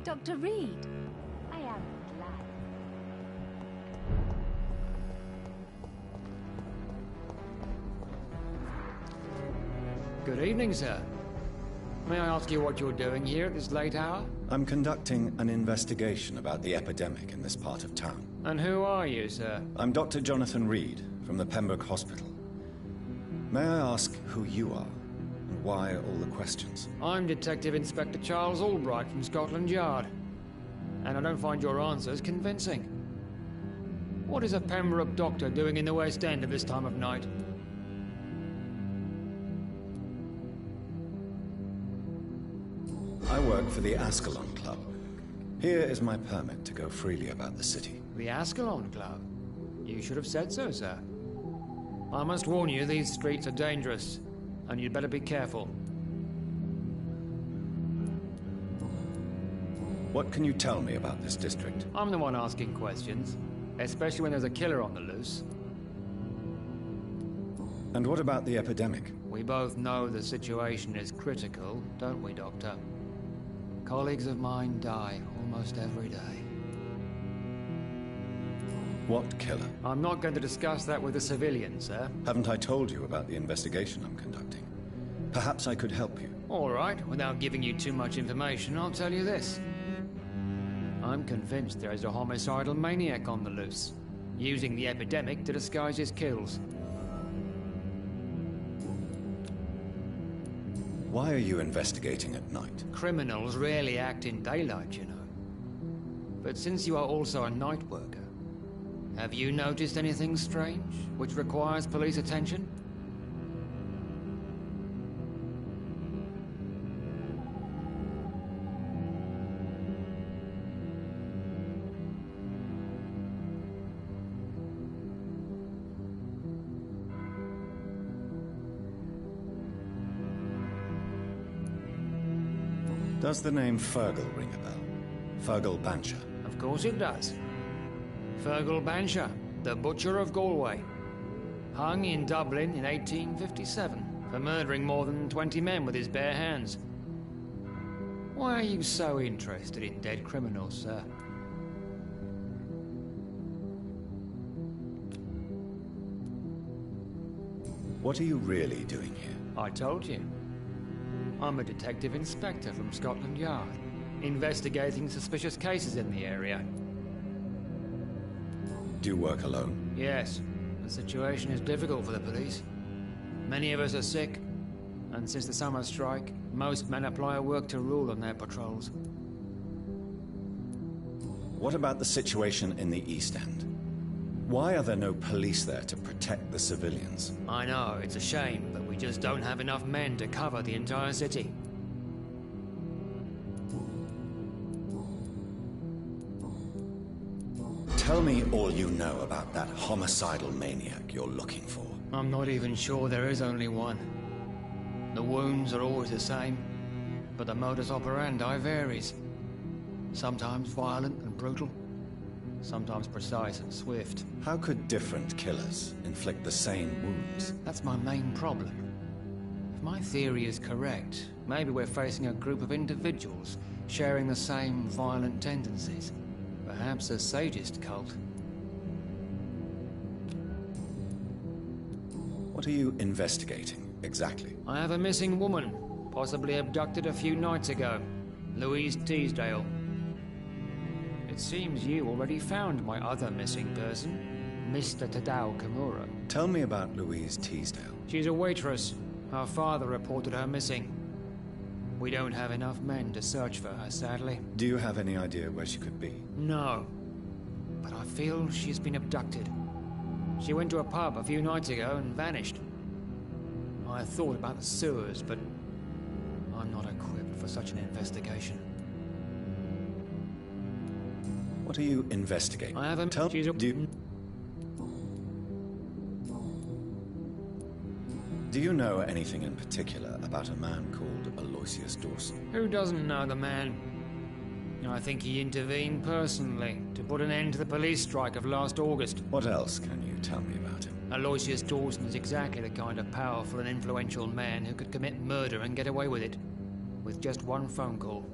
Dr. Reed, I am glad. Good evening, sir. May I ask you what you're doing here at this late hour? I'm conducting an investigation about the epidemic in this part of town. And who are you, sir? I'm Dr. Jonathan Reed, from the Pembroke Hospital. May I ask who you are, and why all the questions? I'm Detective Inspector Charles Albright from Scotland Yard. And I don't find your answers convincing. What is a Pembroke doctor doing in the West End at this time of night? I work for the Ascalon Club. Here is my permit to go freely about the city. The Ascalon Club? You should have said so, sir. I must warn you, these streets are dangerous, and you'd better be careful. What can you tell me about this district? I'm the one asking questions, especially when there's a killer on the loose. And what about the epidemic? We both know the situation is critical, don't we, Doctor? Colleagues of mine die almost every day. What killer? I'm not going to discuss that with the civilians, sir. Haven't I told you about the investigation I'm conducting? Perhaps I could help you. All right, without giving you too much information, I'll tell you this. I'm convinced there is a homicidal maniac on the loose, using the epidemic to disguise his kills. Why are you investigating at night? Criminals rarely act in daylight, you know. But since you are also a night worker, have you noticed anything strange, which requires police attention? Does the name Fergal ring a bell? Fergal Bancher? Of course it does. Fergal Bancher, the Butcher of Galway. Hung in Dublin in 1857 for murdering more than 20 men with his bare hands. Why are you so interested in dead criminals, sir? What are you really doing here? I told you. I'm a detective inspector from Scotland Yard, investigating suspicious cases in the area. Do you work alone? Yes. The situation is difficult for the police. Many of us are sick, and since the summer strike, most men apply a work to rule on their patrols. What about the situation in the East End? Why are there no police there to protect the civilians? I know, it's a shame, but we just don't have enough men to cover the entire city. Tell me all you know about that homicidal maniac you're looking for. I'm not even sure there is only one. The wounds are always the same, but the modus operandi varies. Sometimes violent and brutal, sometimes precise and swift. How could different killers inflict the same wounds? That's my main problem. If my theory is correct, maybe we're facing a group of individuals sharing the same violent tendencies. Perhaps a sadist cult. What are you investigating, exactly? I have a missing woman, possibly abducted a few nights ago. Louise Teasdale. It seems you already found my other missing person, Mr. Tadao Kimura. Tell me about Louise Teasdale. She's a waitress. Her father reported her missing. We don't have enough men to search for her, sadly. Do you have any idea where she could be? No. But I feel she's been abducted. She went to a pub a few nights ago and vanished. I thought about the sewers, but I'm not equipped for such an investigation. What are you investigating? I haven't... Do you know anything in particular about a man called Aloysius Dawson? Who doesn't know the man? I think he intervened personally to put an end to the police strike of last August. What else can you tell me about him? Aloysius Dawson is exactly the kind of powerful and influential man who could commit murder and get away with it, with just one phone call.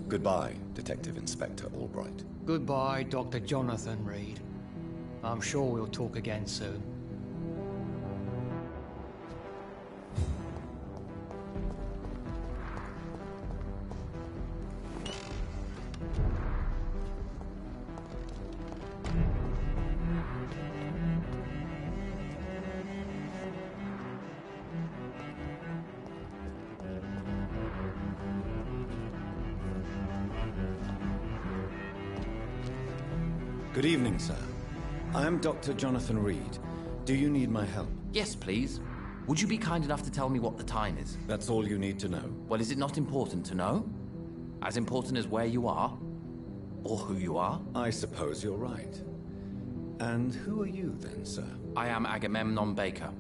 Goodbye, Detective Inspector Albright. Goodbye, Dr. Jonathan Reed. I'm sure we'll talk again soon. Good evening, sir. I am Dr. Jonathan Reed. Do you need my help? Yes, please. Would you be kind enough to tell me what the time is? That's all you need to know. Well, is it not important to know? As important as where you are? Or who you are? I suppose you're right. And who are you then, sir? I am Agamemnon Baker.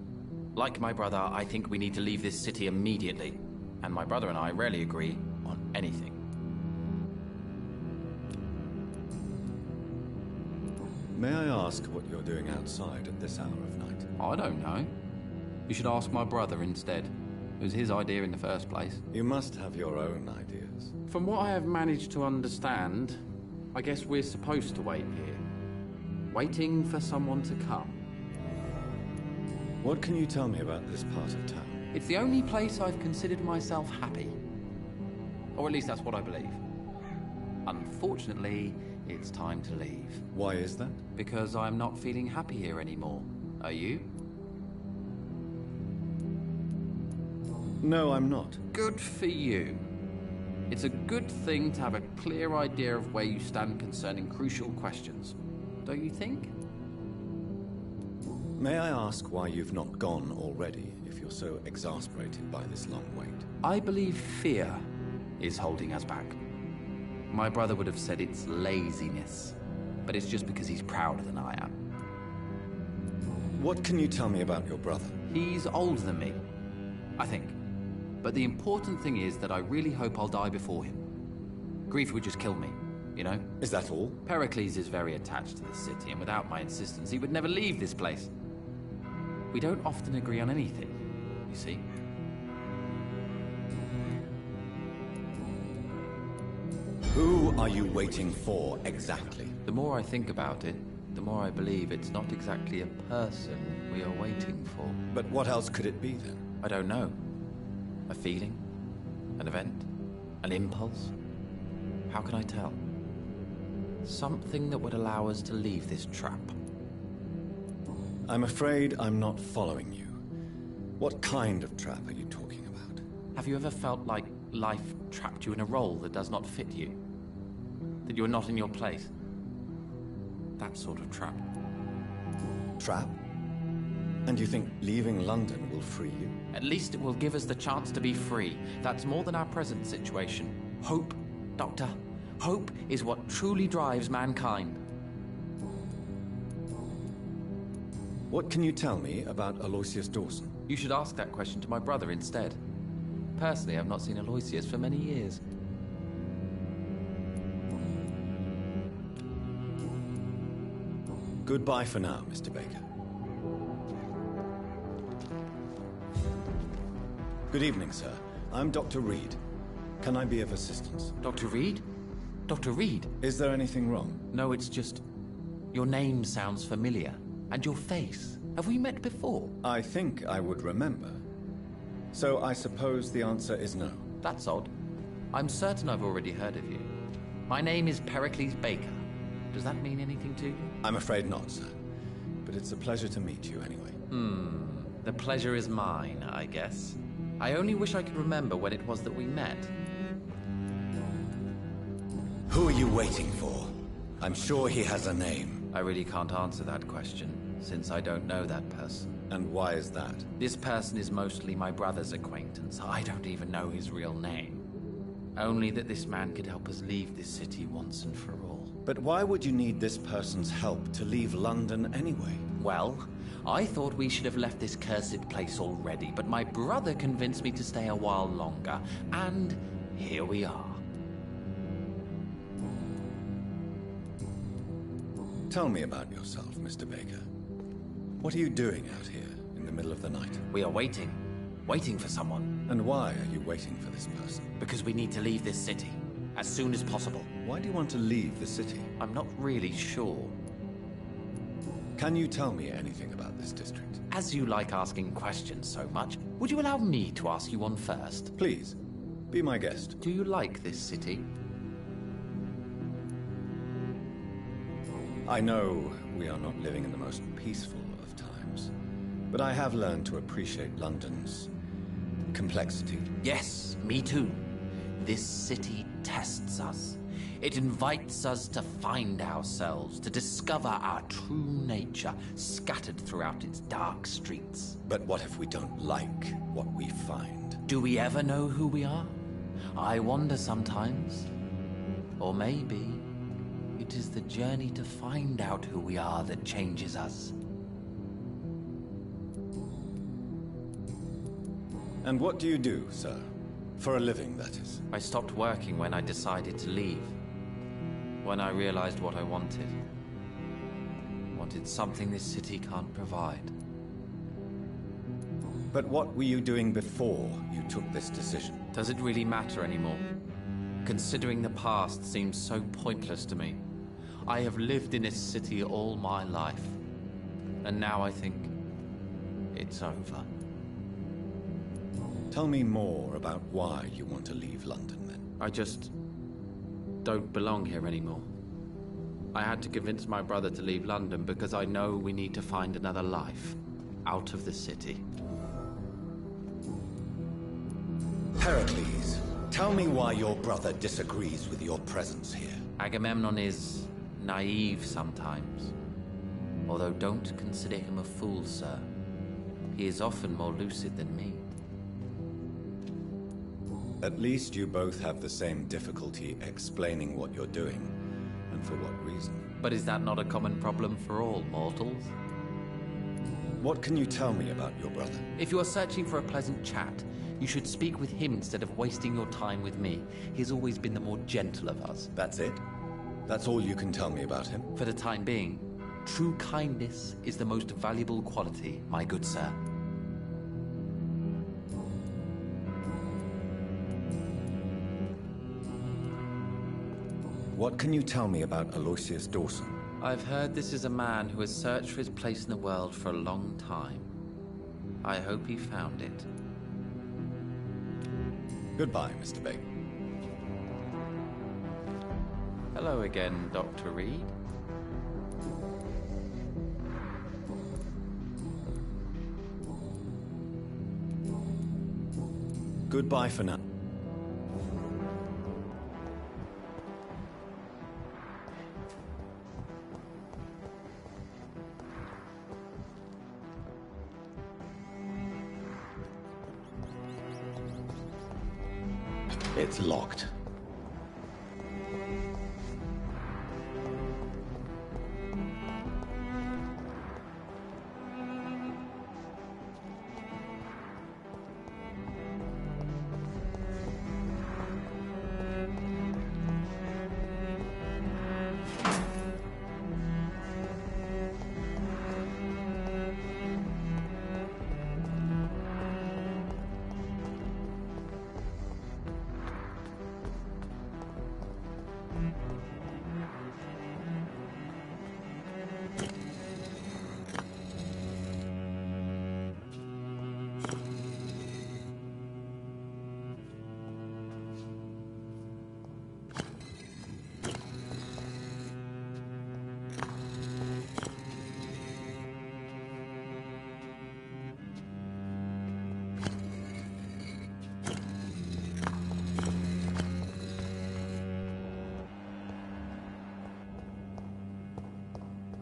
Like my brother, I think we need to leave this city immediately. And my brother and I rarely agree on anything. May I ask what you're doing outside at this hour of night? I don't know. You should ask my brother instead. It was his idea in the first place. You must have your own ideas. From what I have managed to understand, I guess we're supposed to wait here. Waiting for someone to come. What can you tell me about this part of town? It's the only place I've considered myself happy. Or at least that's what I believe. Unfortunately, it's time to leave. Why is that? Because I'm not feeling happy here anymore. Are you? No, I'm not. Good for you. It's a good thing to have a clear idea of where you stand concerning crucial questions. Don't you think? May I ask why you've not gone already, if you're so exasperated by this long wait? I believe fear is holding us back. My brother would have said it's laziness, but it's just because he's prouder than I am. What can you tell me about your brother? He's older than me, I think. But the important thing is that I really hope I'll die before him. Grief would just kill me, you know? Is that all? Pericles is very attached to the city, and without my insistence, he would never leave this place. We don't often agree on anything, you see? Who are you waiting for, exactly? The more I think about it, the more I believe it's not exactly a person we are waiting for. But what else could it be, then? I don't know. A feeling? An event? An impulse? How can I tell? Something that would allow us to leave this trap. I'm afraid I'm not following you. What kind of trap are you talking about? Have you ever felt like life trapped you in a role that does not fit you? That you are not in your place? That sort of trap. Trap? And you think leaving London will free you? At least it will give us the chance to be free. That's more than our present situation. Hope, Doctor. Hope is what truly drives mankind. What can you tell me about Aloysius Dawson? You should ask that question to my brother instead. Personally, I've not seen Aloysius for many years. Goodbye for now, Mr. Baker. Good evening, sir. I'm Dr. Reed. Can I be of assistance? Dr. Reed? Dr. Reed? Is there anything wrong? No, it's just... your name sounds familiar. And your face. Have we met before? I think I would remember. So I suppose the answer is no. That's odd. I'm certain I've already heard of you. My name is Pericles Baker. Does that mean anything to you? I'm afraid not, sir. But it's a pleasure to meet you anyway. The pleasure is mine, I guess. I only wish I could remember when it was that we met. Who are you waiting for? I'm sure he has a name. I really can't answer that question, since I don't know that person. And why is that? This person is mostly my brother's acquaintance. I don't even know his real name. Only that this man could help us leave this city once and for all. But why would you need this person's help to leave London anyway? Well, I thought we should have left this cursed place already, but my brother convinced me to stay a while longer, and here we are. Tell me about yourself, Mr. Baker. What are you doing out here in the middle of the night? We are waiting. Waiting for someone. And why are you waiting for this person? Because we need to leave this city. As soon as possible. Why do you want to leave the city? I'm not really sure. Can you tell me anything about this district? As you like asking questions so much, would you allow me to ask you one first? Please. Be my guest. Do you like this city? I know we are not living in the most peaceful of times, but I have learned to appreciate London's complexity. Yes, me too. This city tests us. It invites us to find ourselves, to discover our true nature scattered throughout its dark streets. But what if we don't like what we find? Do we ever know who we are? I wonder sometimes. Or maybe it is the journey to find out who we are that changes us. And what do you do, sir? For a living, that is. I stopped working when I decided to leave. When I realized what I wanted. Wanted something this city can't provide. But what were you doing before you took this decision? Does it really matter anymore? Considering the past seems so pointless to me. I have lived in this city all my life. And now I think it's over. Tell me more about why you want to leave London, then. I just don't belong here anymore. I had to convince my brother to leave London because I know we need to find another life out of the city. Pericles, tell me why your brother disagrees with your presence here. Agamemnon is naive sometimes. Although don't consider him a fool, sir. He is often more lucid than me. At least you both have the same difficulty explaining what you're doing, and for what reason. But is that not a common problem for all mortals? What can you tell me about your brother? If you are searching for a pleasant chat, you should speak with him instead of wasting your time with me. He has always been the more gentle of us. That's it? That's all you can tell me about him? For the time being, true kindness is the most valuable quality, my good sir. What can you tell me about Aloysius Dawson? I've heard this is a man who has searched for his place in the world for a long time. I hope he found it. Goodbye, Mr. Baker. Hello again, Dr. Reed. Goodbye for now. It's locked.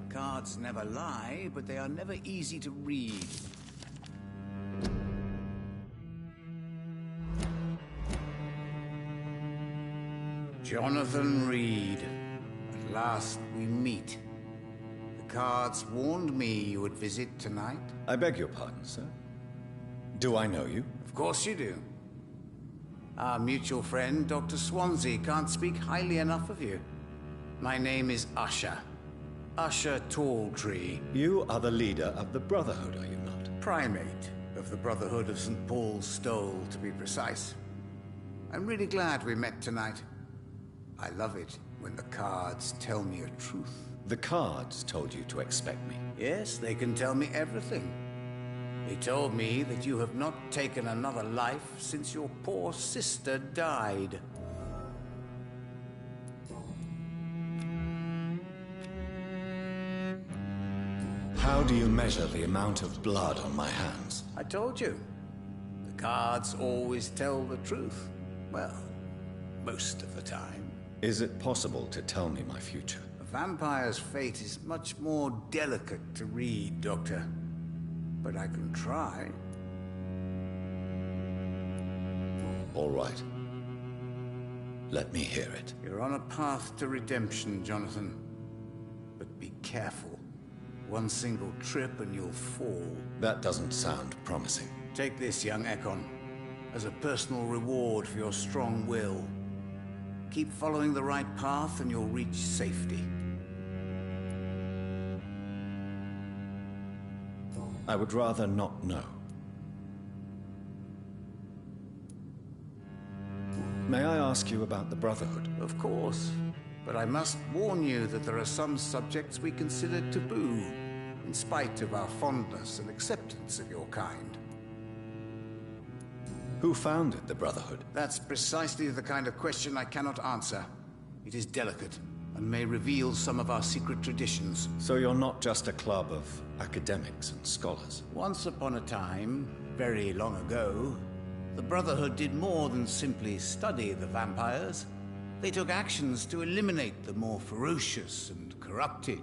Cards never lie, but they are never easy to read. Jonathan Reed. At last we meet. The cards warned me you would visit tonight. I beg your pardon, sir. Do I know you? Of course you do. Our mutual friend, Dr. Swansea, can't speak highly enough of you. My name is Usher. Usher Talltree. You are the leader of the Brotherhood, are you not? Primate of the Brotherhood of St. Paul's Stole, to be precise. I'm really glad we met tonight. I love it when the cards tell me a truth. The cards told you to expect me. Yes, they can tell me everything. They told me that you have not taken another life since your poor sister died. How do you measure the amount of blood on my hands? I told you. The cards always tell the truth. Well, most of the time. Is it possible to tell me my future? A vampire's fate is much more delicate to read, Doctor. But I can try. All right. Let me hear it. You're on a path to redemption, Jonathan. But be careful. One single trip and you'll fall. That doesn't sound promising. Take this, young Ekon, as a personal reward for your strong will. Keep following the right path and you'll reach safety. I would rather not know. May I ask you about the Brotherhood? Of course. But I must warn you that there are some subjects we consider taboo, in spite of our fondness and acceptance of your kind. Who founded the Brotherhood? That's precisely the kind of question I cannot answer. It is delicate, and may reveal some of our secret traditions. So you're not just a club of academics and scholars? Once upon a time, very long ago, the Brotherhood did more than simply study the vampires. They took actions to eliminate the more ferocious and corrupted.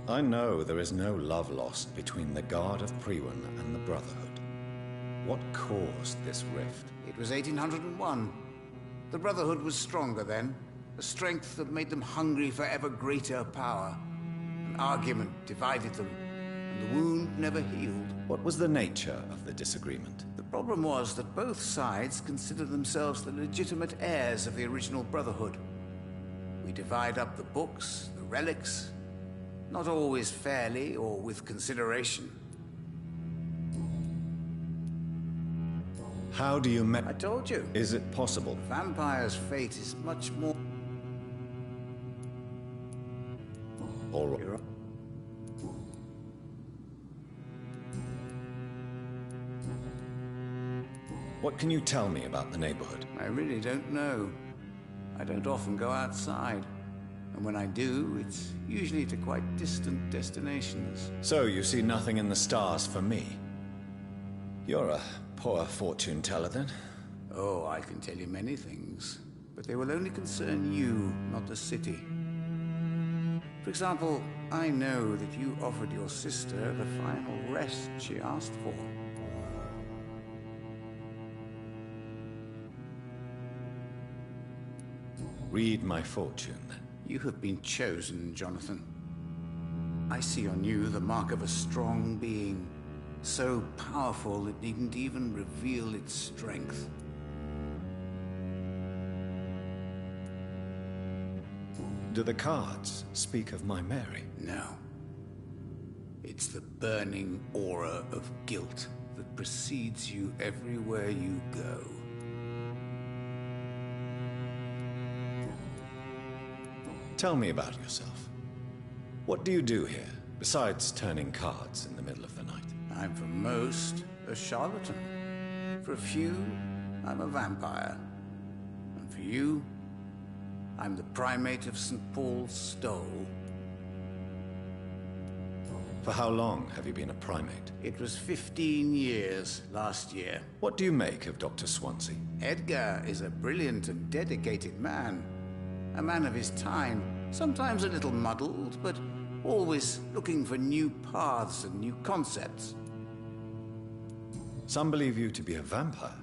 I know there is no love lost between the Guard of Priwen and the Brotherhood. What caused this rift? It was 1801. The Brotherhood was stronger then, a strength that made them hungry for ever greater power. An argument divided them, and the wound never healed. What was the nature of the disagreement? The problem was that both sides considered themselves the legitimate heirs of the original Brotherhood. We divide up the books, the relics, not always fairly or with consideration. How do you I told you. Is it possible? A vampire's fate is much more... All right. What can you tell me about the neighborhood? I really don't know. I don't often go outside. And when I do, it's usually to quite distant destinations. So you see nothing in the stars for me? You're a poor fortune teller, then? Oh, I can tell you many things. But they will only concern you, not the city. For example, I know that you offered your sister the final rest she asked for. Read my fortune, then. You have been chosen, Jonathan. I see on you the mark of a strong being, so powerful it needn't even reveal its strength. Do the cards speak of my Mary? No. It's the burning aura of guilt that precedes you everywhere you go. Tell me about yourself. What do you do here, besides turning cards in the middle of the night? I'm for most a charlatan. For a few, I'm a vampire. And for you, I'm the primate of St. Paul's Stole. For how long have you been a primate? It was 15 years last year. What do you make of Dr. Swansea? Edgar is a brilliant and dedicated man. A man of his time, sometimes a little muddled, but always looking for new paths and new concepts. Some believe you to be a vampire.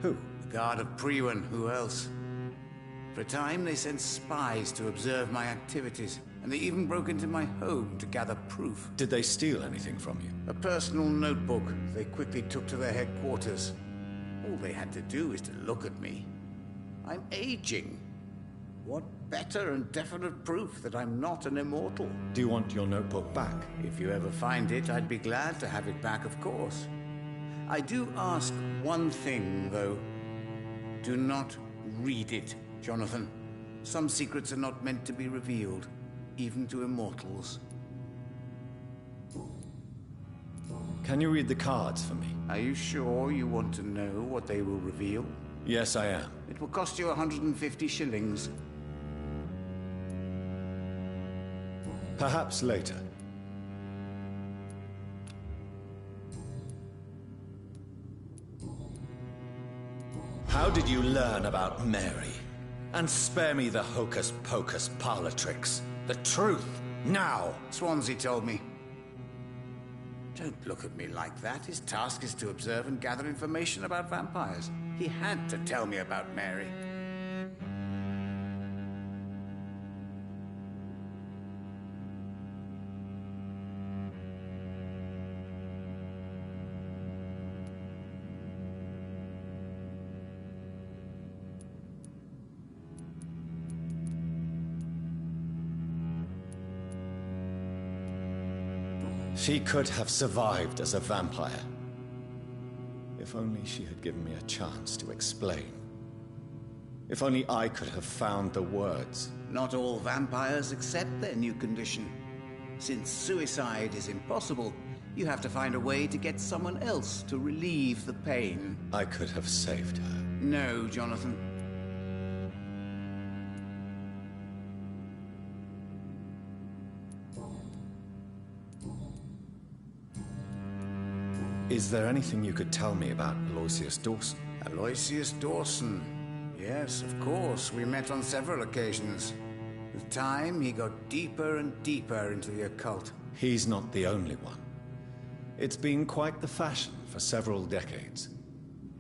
Who? The Guard of Priwen, who else? For a time, they sent spies to observe my activities, and they even broke into my home to gather proof. Did they steal anything from you? A personal notebook they quickly took to their headquarters. All they had to do is to look at me. I'm aging. What better and definite proof that I'm not an immortal? Do you want your notebook back? If you ever find it, I'd be glad to have it back, of course. I do ask one thing, though. Do not read it, Jonathan. Some secrets are not meant to be revealed, even to immortals. Can you read the cards for me? Are you sure you want to know what they will reveal? Yes, I am. It will cost you 150 shillings. Perhaps later. How did you learn about Mary? And spare me the hocus-pocus parlor tricks. The truth, now! Swansea told me. Don't look at me like that. His task is to observe and gather information about vampires. He had to tell me about Mary. She could have survived as a vampire. If only she had given me a chance to explain. If only I could have found the words. Not all vampires accept their new condition. Since suicide is impossible, you have to find a way to get someone else to relieve the pain. I could have saved her. No, Jonathan. Is there anything you could tell me about Aloysius Dawson? Aloysius Dawson? Yes, of course. We met on several occasions. With time, he got deeper and deeper into the occult. He's not the only one. It's been quite the fashion for several decades.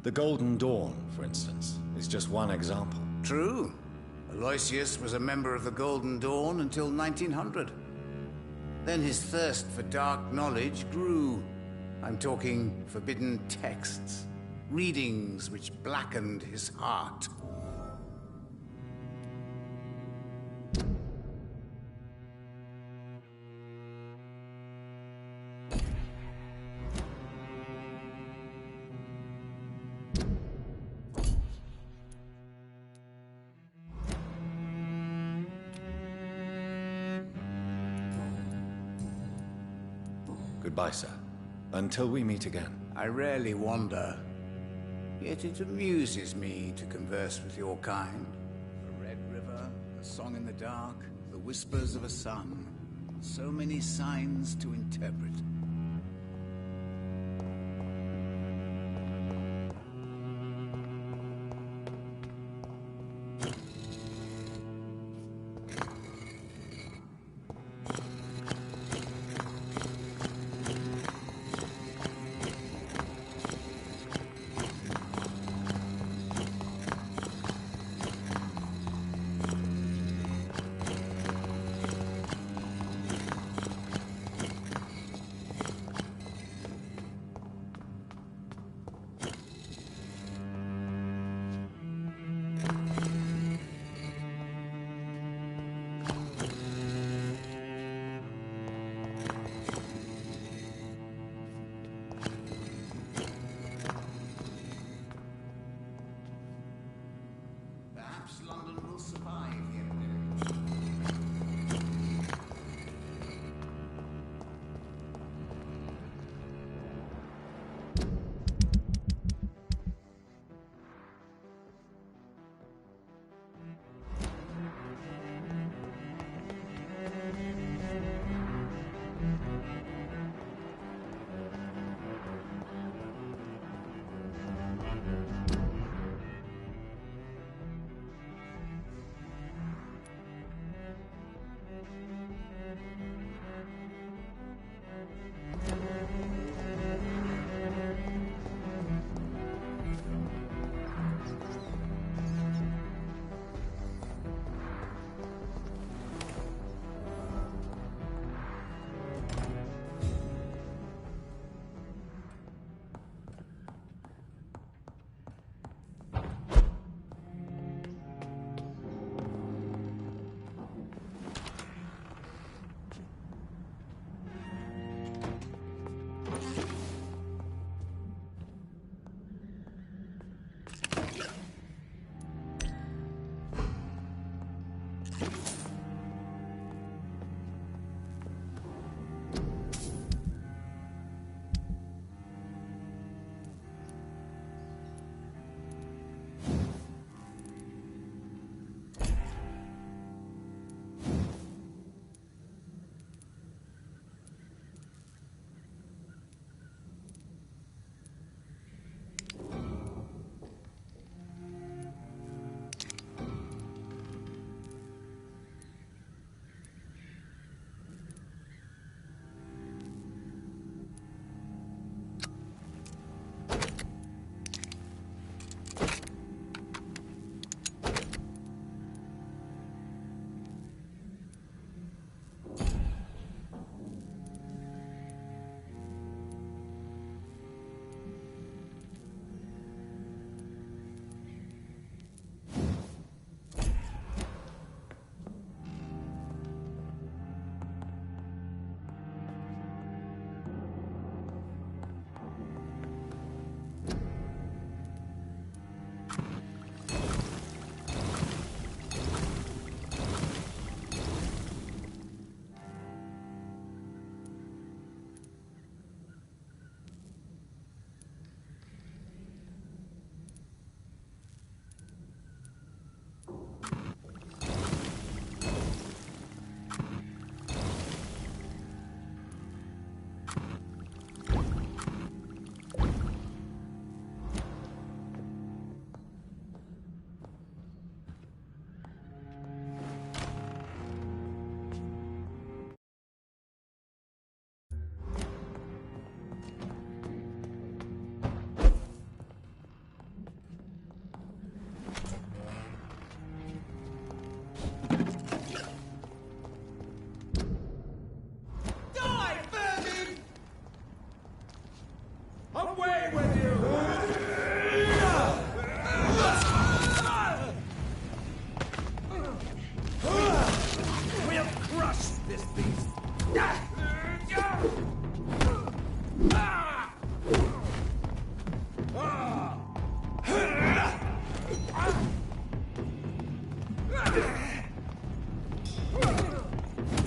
The Golden Dawn, for instance, is just one example. True. Aloysius was a member of the Golden Dawn until 1900. Then his thirst for dark knowledge grew. I'm talking forbidden texts, readings which blackened his heart. Goodbye, sir. Until we meet again. I rarely wander, yet it amuses me to converse with your kind. A red river, a song in the dark, the whispers of a sun. So many signs to interpret. London will survive the epidemic.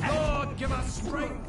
Lord, give us strength!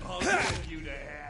I'll send you to hell.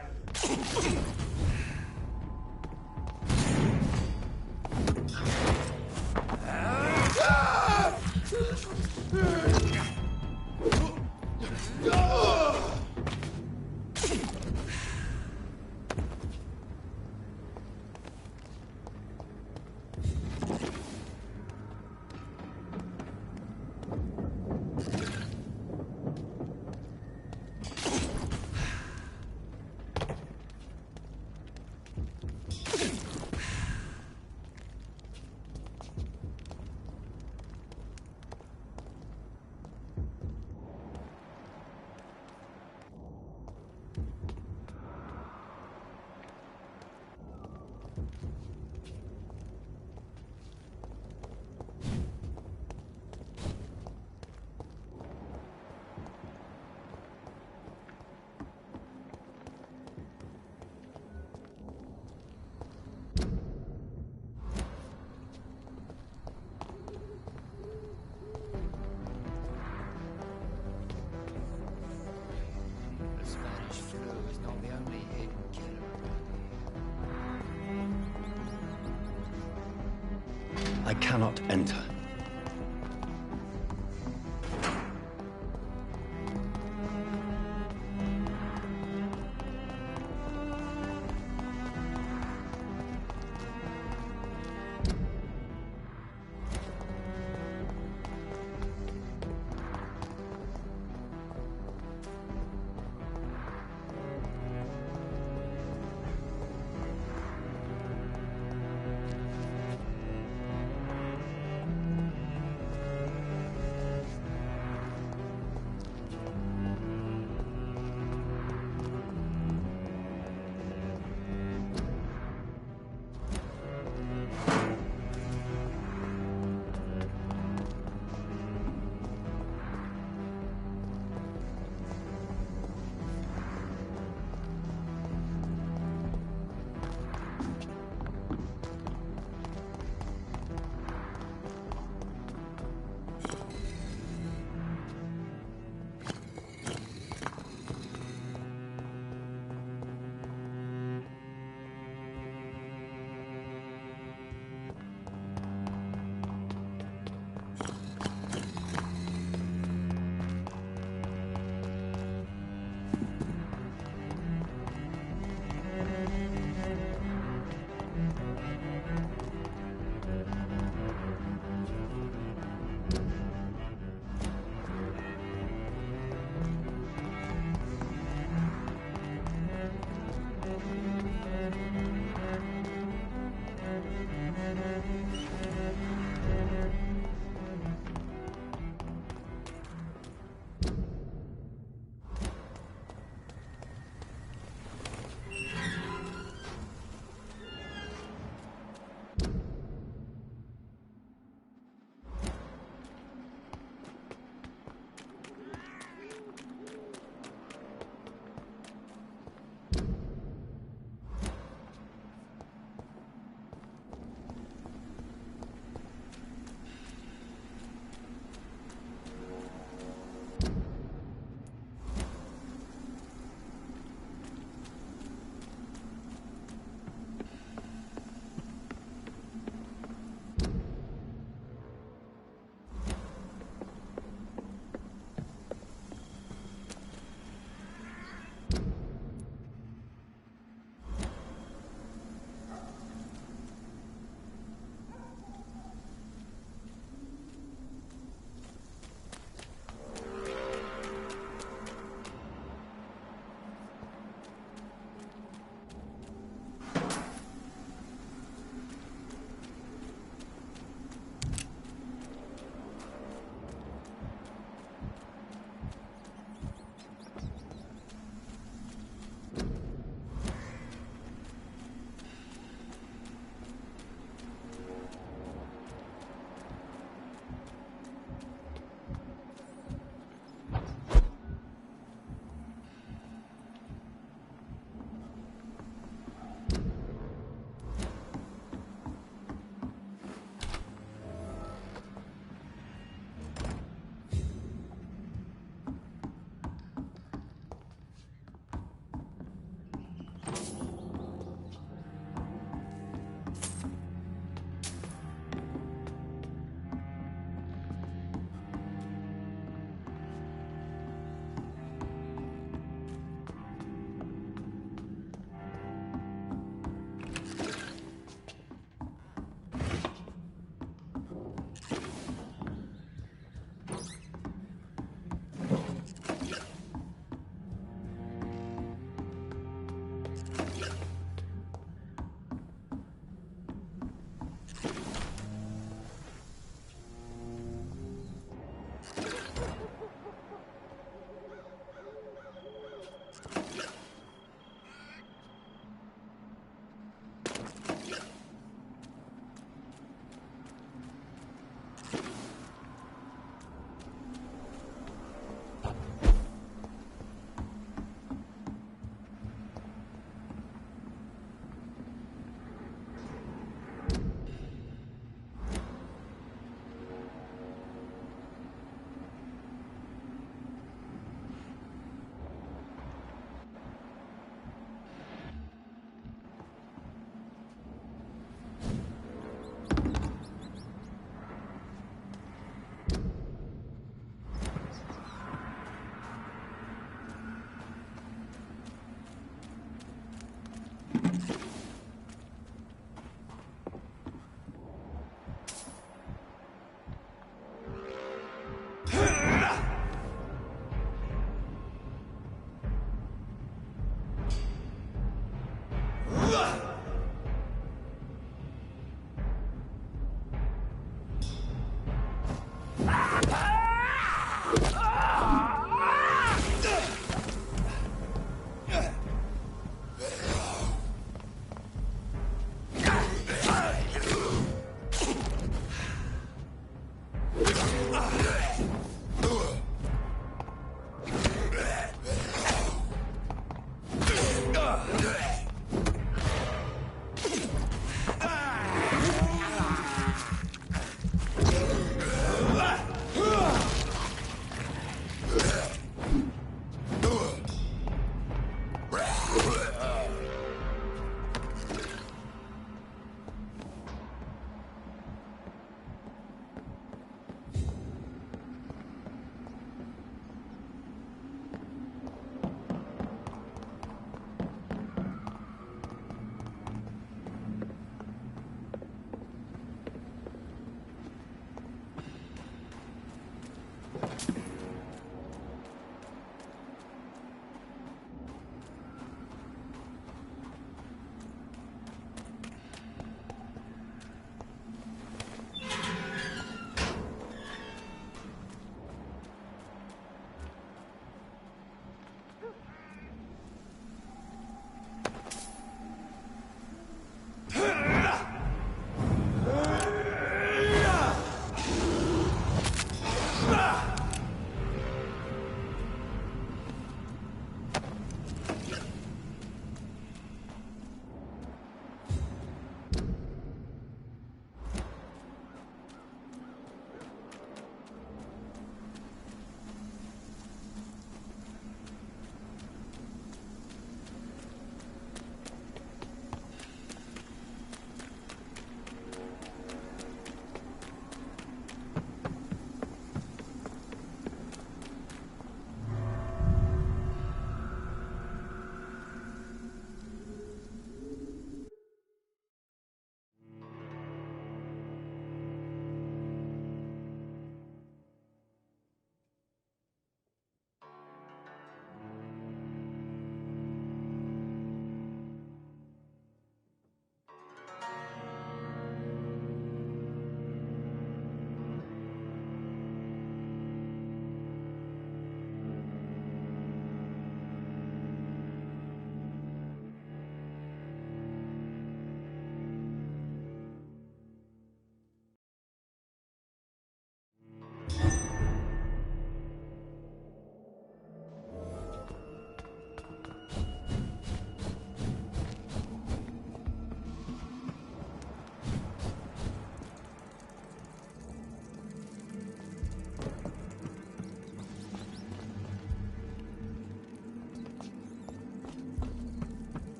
I cannot enter.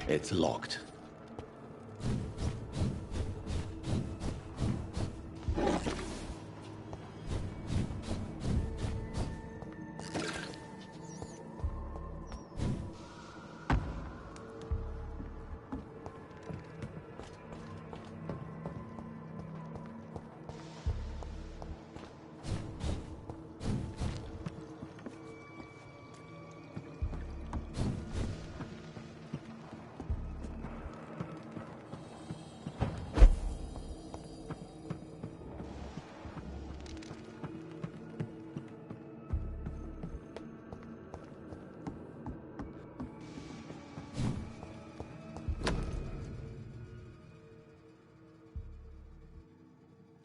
It's locked.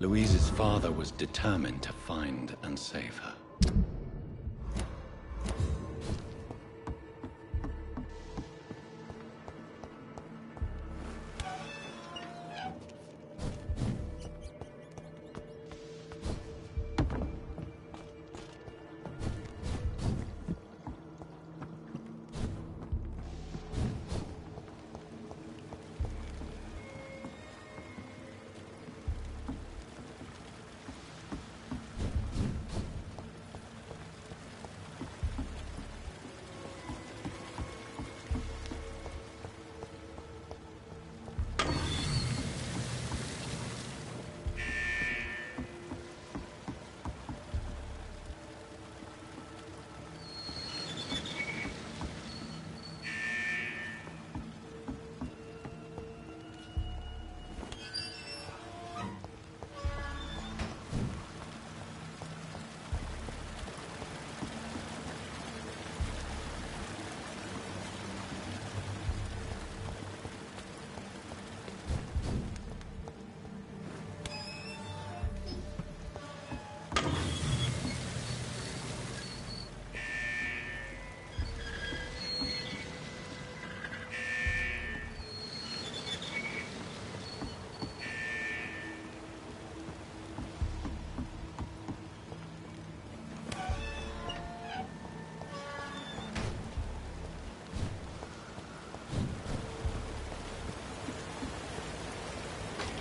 Louise's father was determined to find and save her.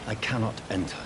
I cannot enter.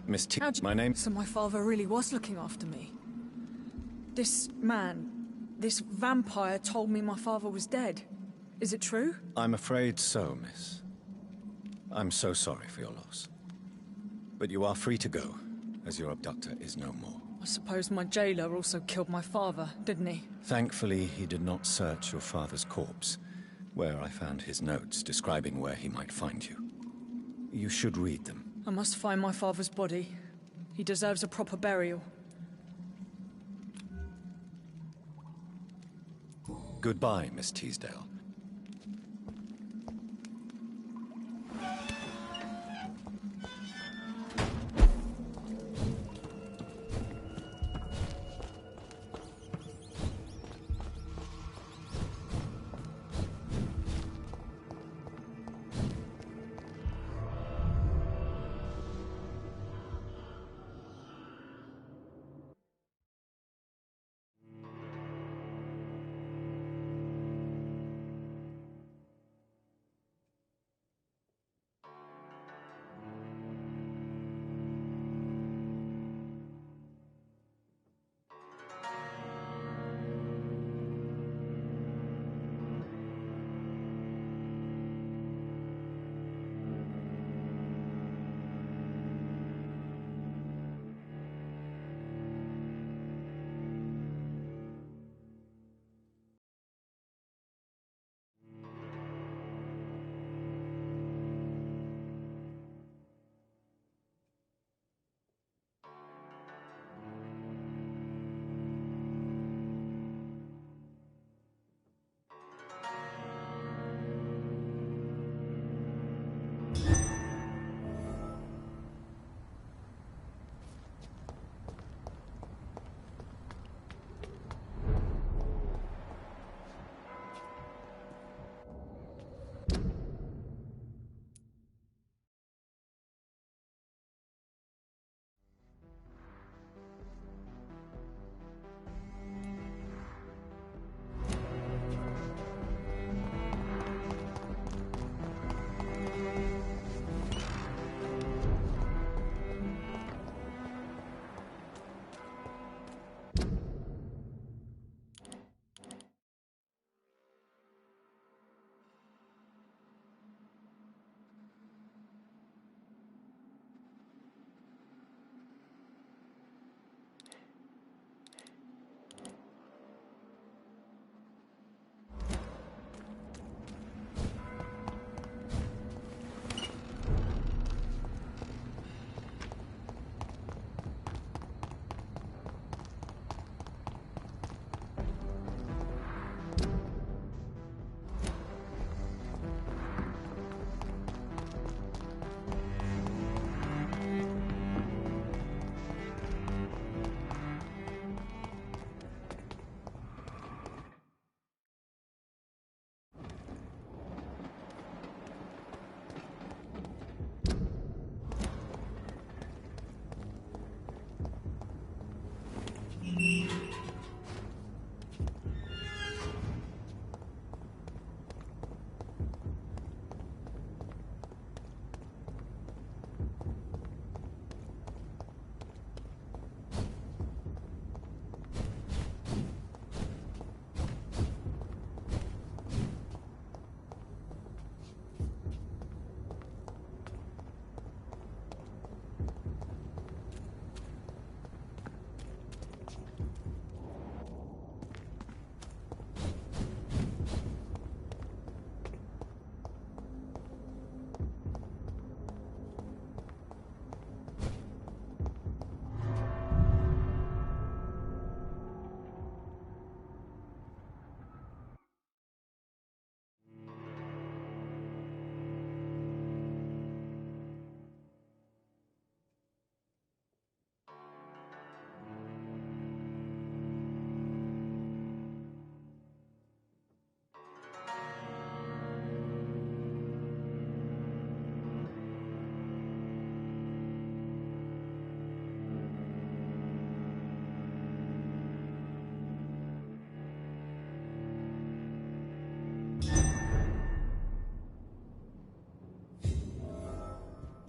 Miss T, my name... So my father really was looking after me. This man, this vampire told me my father was dead. Is it true? I'm afraid so, miss. I'm so sorry for your loss. But you are free to go, as your abductor is no more. I suppose my jailer also killed my father, didn't he? Thankfully, he did not search your father's corpse, where I found his notes describing where he might find you. You should read them. I must find my father's body. He deserves a proper burial. Goodbye, Miss Teasdale.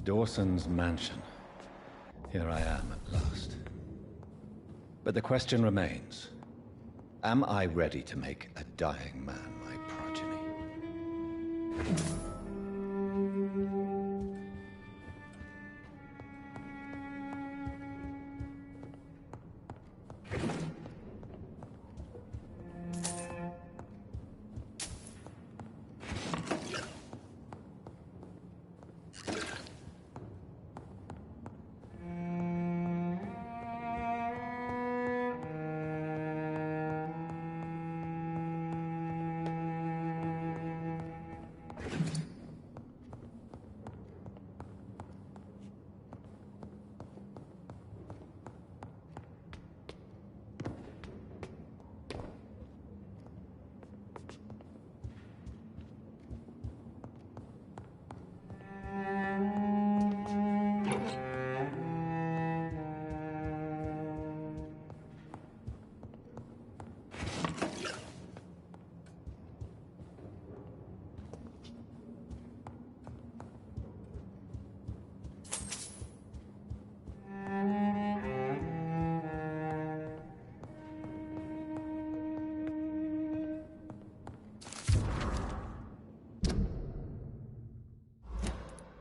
Dawson's mansion. Here I am at last. But the question remains, am I ready to make a dying man my progeny?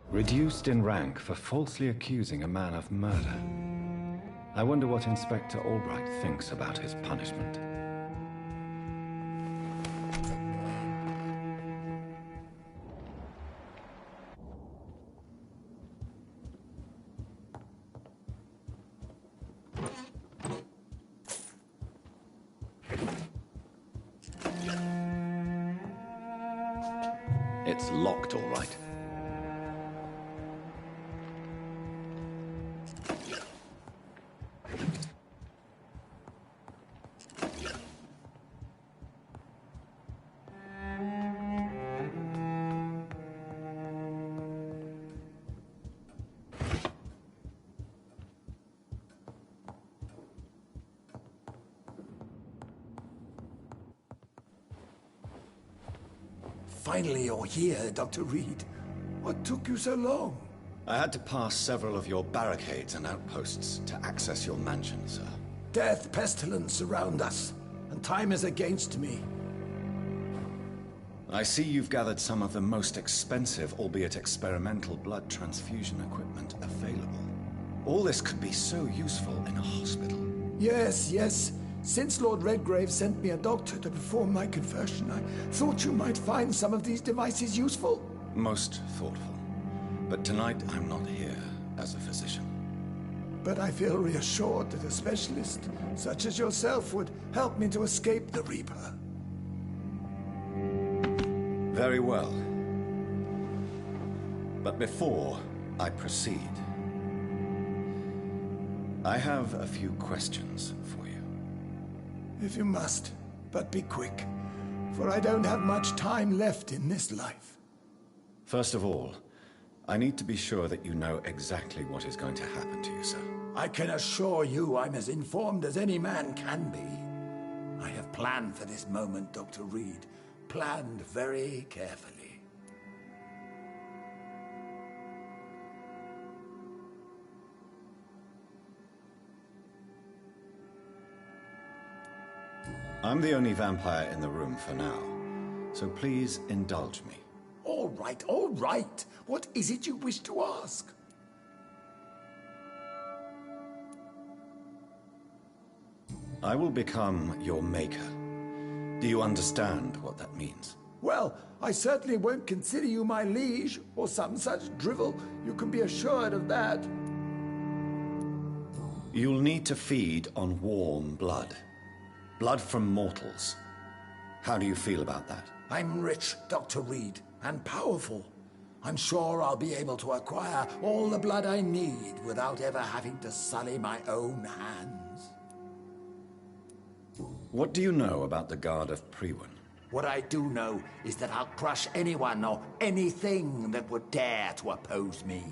Reduced in rank for falsely accusing a man of murder. I wonder what Inspector Albright thinks about his punishment. It's locked, all right. Finally, you're here, Dr. Reed. What took you so long? I had to pass several of your barricades and outposts to access your mansion, sir. Death, pestilence surround us, and time is against me. I see you've gathered some of the most expensive, albeit experimental, blood transfusion equipment available. All this could be so useful in a hospital. Yes, yes. Since Lord Redgrave sent me a doctor to perform my conversion, I thought you might find some of these devices useful. Most thoughtful. But tonight I'm not here as a physician. But I feel reassured that a specialist such as yourself would help me to escape the Reaper. Very well. But before I proceed, I have a few questions for you. If you must, but be quick, for I don't have much time left in this life. First of all, I need to be sure that you know exactly what is going to happen to you, sir. I can assure you I'm as informed as any man can be. I have planned for this moment, Dr. Reed. Planned very carefully. I'm the only vampire in the room for now, so please indulge me. All right, all right. What is it you wish to ask? I will become your maker. Do you understand what that means? Well, I certainly won't consider you my liege, or some such drivel. You can be assured of that. You'll need to feed on warm blood. Blood from mortals. How do you feel about that? I'm rich, Dr. Reed, and powerful. I'm sure I'll be able to acquire all the blood I need without ever having to sully my own hands. What do you know about the Guard of Priwen? What I do know is that I'll crush anyone or anything that would dare to oppose me.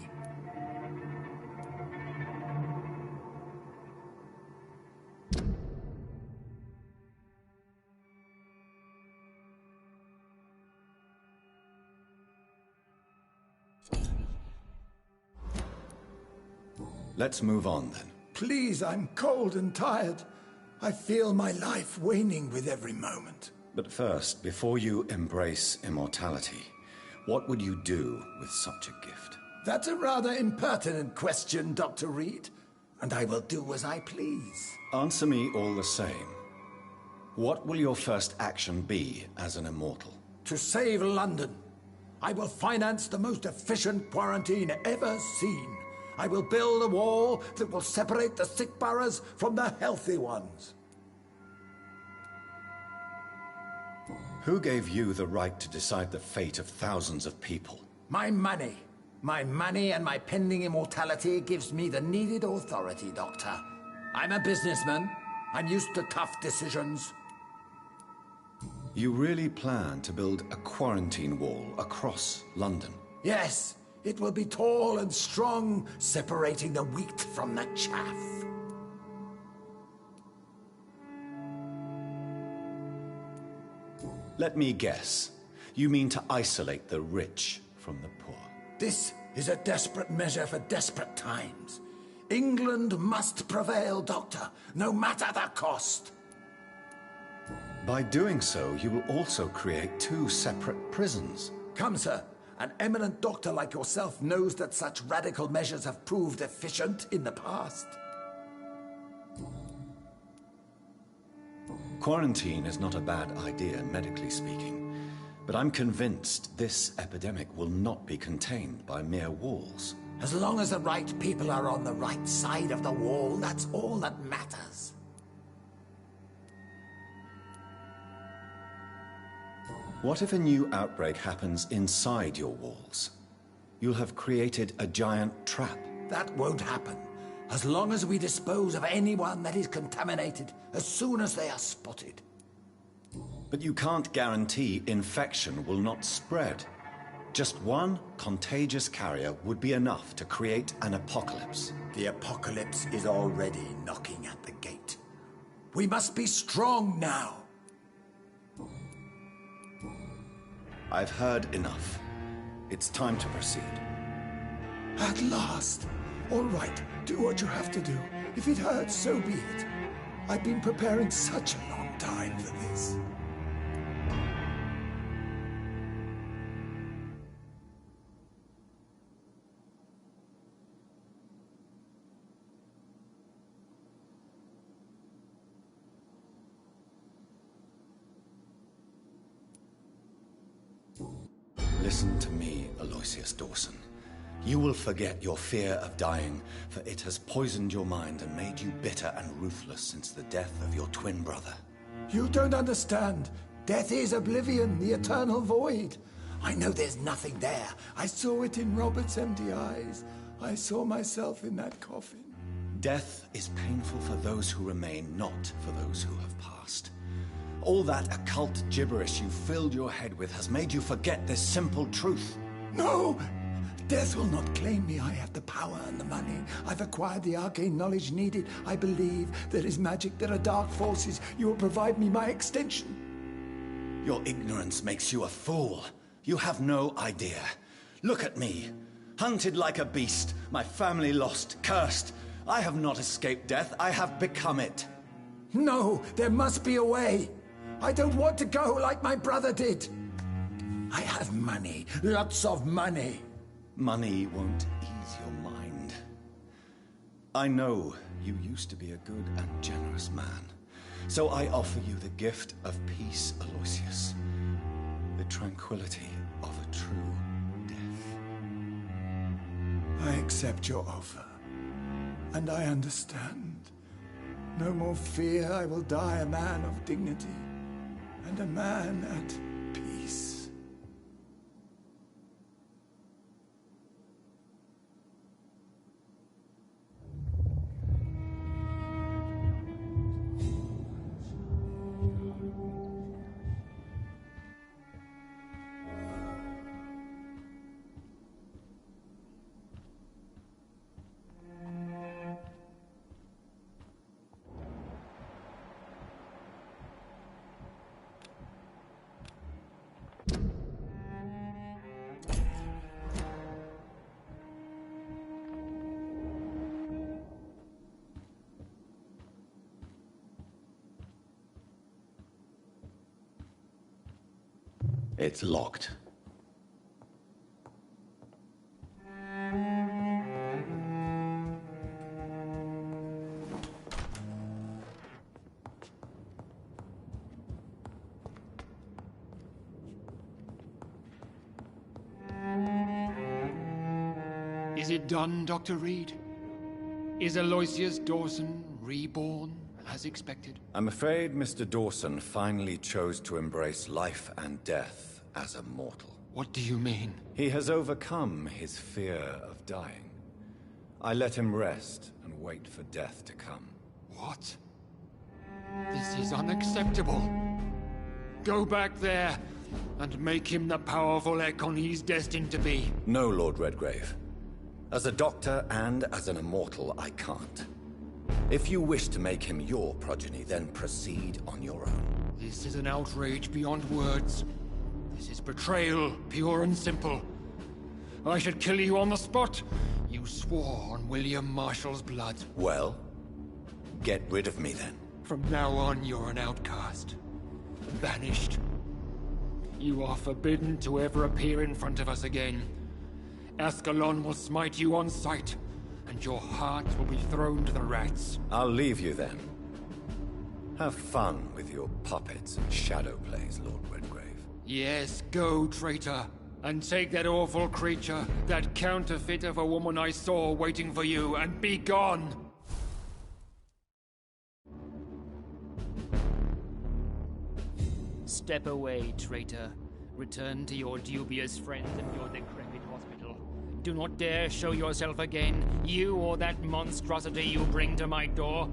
Let's move on then. Please, I'm cold and tired. I feel my life waning with every moment. But first, before you embrace immortality, what would you do with such a gift? That's a rather impertinent question, Dr. Reed. And I will do as I please. Answer me all the same. What will your first action be as an immortal? To save London. I will finance the most efficient quarantine ever seen. I will build a wall that will separate the sick boroughs from the healthy ones. Who gave you the right to decide the fate of thousands of people? My money. My money and my pending immortality gives me the needed authority, Doctor. I'm a businessman. I'm used to tough decisions. You really plan to build a quarantine wall across London? Yes, it will be tall and strong, separating the wheat from the chaff. Let me guess. You mean to isolate the rich from the poor? This is a desperate measure for desperate times. England must prevail, Doctor, no matter the cost. By doing so, you will also create two separate prisons. Come, sir. An eminent doctor like yourself knows that such radical measures have proved efficient in the past. Quarantine is not a bad idea, medically speaking. But I'm convinced this epidemic will not be contained by mere walls. As long as the right people are on the right side of the wall, that's all that matters. What if a new outbreak happens inside your walls? You'll have created a giant trap. That won't happen. As long as we dispose of anyone that is contaminated, as soon as they are spotted. But you can't guarantee infection will not spread. Just one contagious carrier would be enough to create an apocalypse. The apocalypse is already knocking at the gate. We must be strong now. I've heard enough. It's time to proceed. At last. All right, do what you have to do. If it hurts, so be it. I've been preparing such a long time for this. Listen to me, Aloysius Dawson. You will forget your fear of dying, for it has poisoned your mind and made you bitter and ruthless since the death of your twin brother. You don't understand. Death is oblivion, the eternal void. I know there's nothing there. I saw it in Robert's empty eyes. I saw myself in that coffin. Death is painful for those who remain, not for those who have passed. All that occult gibberish you filled your head with has made you forget this simple truth. No! Death will not claim me. I have the power and the money. I've acquired the arcane knowledge needed. I believe there is magic, there are dark forces. You will provide me my extension. Your ignorance makes you a fool. You have no idea. Look at me. Hunted like a beast, my family lost, cursed. I have not escaped death, I have become it. No, there must be a way. I don't want to go like my brother did. I have money, lots of money. Money won't ease your mind. I know you used to be a good and generous man. So I offer you the gift of peace, Aloysius. The tranquility of a true death. I accept your offer. And I understand. No more fear, I will die a man of dignity. And a man at peace. It's locked. Is it done, Dr. Reed? Is Aloysius Dawson reborn, as expected? I'm afraid Mr. Dawson finally chose to embrace life and death as a mortal. What do you mean? He has overcome his fear of dying. I let him rest and wait for death to come. What? This is unacceptable. Go back there and make him the powerful Ekon he's destined to be. No, Lord Redgrave. As a doctor and as an immortal, I can't. If you wish to make him your progeny, then proceed on your own. This is an outrage beyond words. This is betrayal, pure and simple. I should kill you on the spot. You swore on William Marshall's blood. Well, get rid of me then. From now on, you're an outcast. Banished. You are forbidden to ever appear in front of us again. Ascalon will smite you on sight, and your heart will be thrown to the rats. I'll leave you then. Have fun with your puppets and shadow plays, Lord Redgrave. Yes, go, traitor, and take that awful creature, that counterfeit of a woman I saw waiting for you, and be gone! Step away, traitor. Return to your dubious friends and your decrepit hospital. Do not dare show yourself again, you or that monstrosity you bring to my door.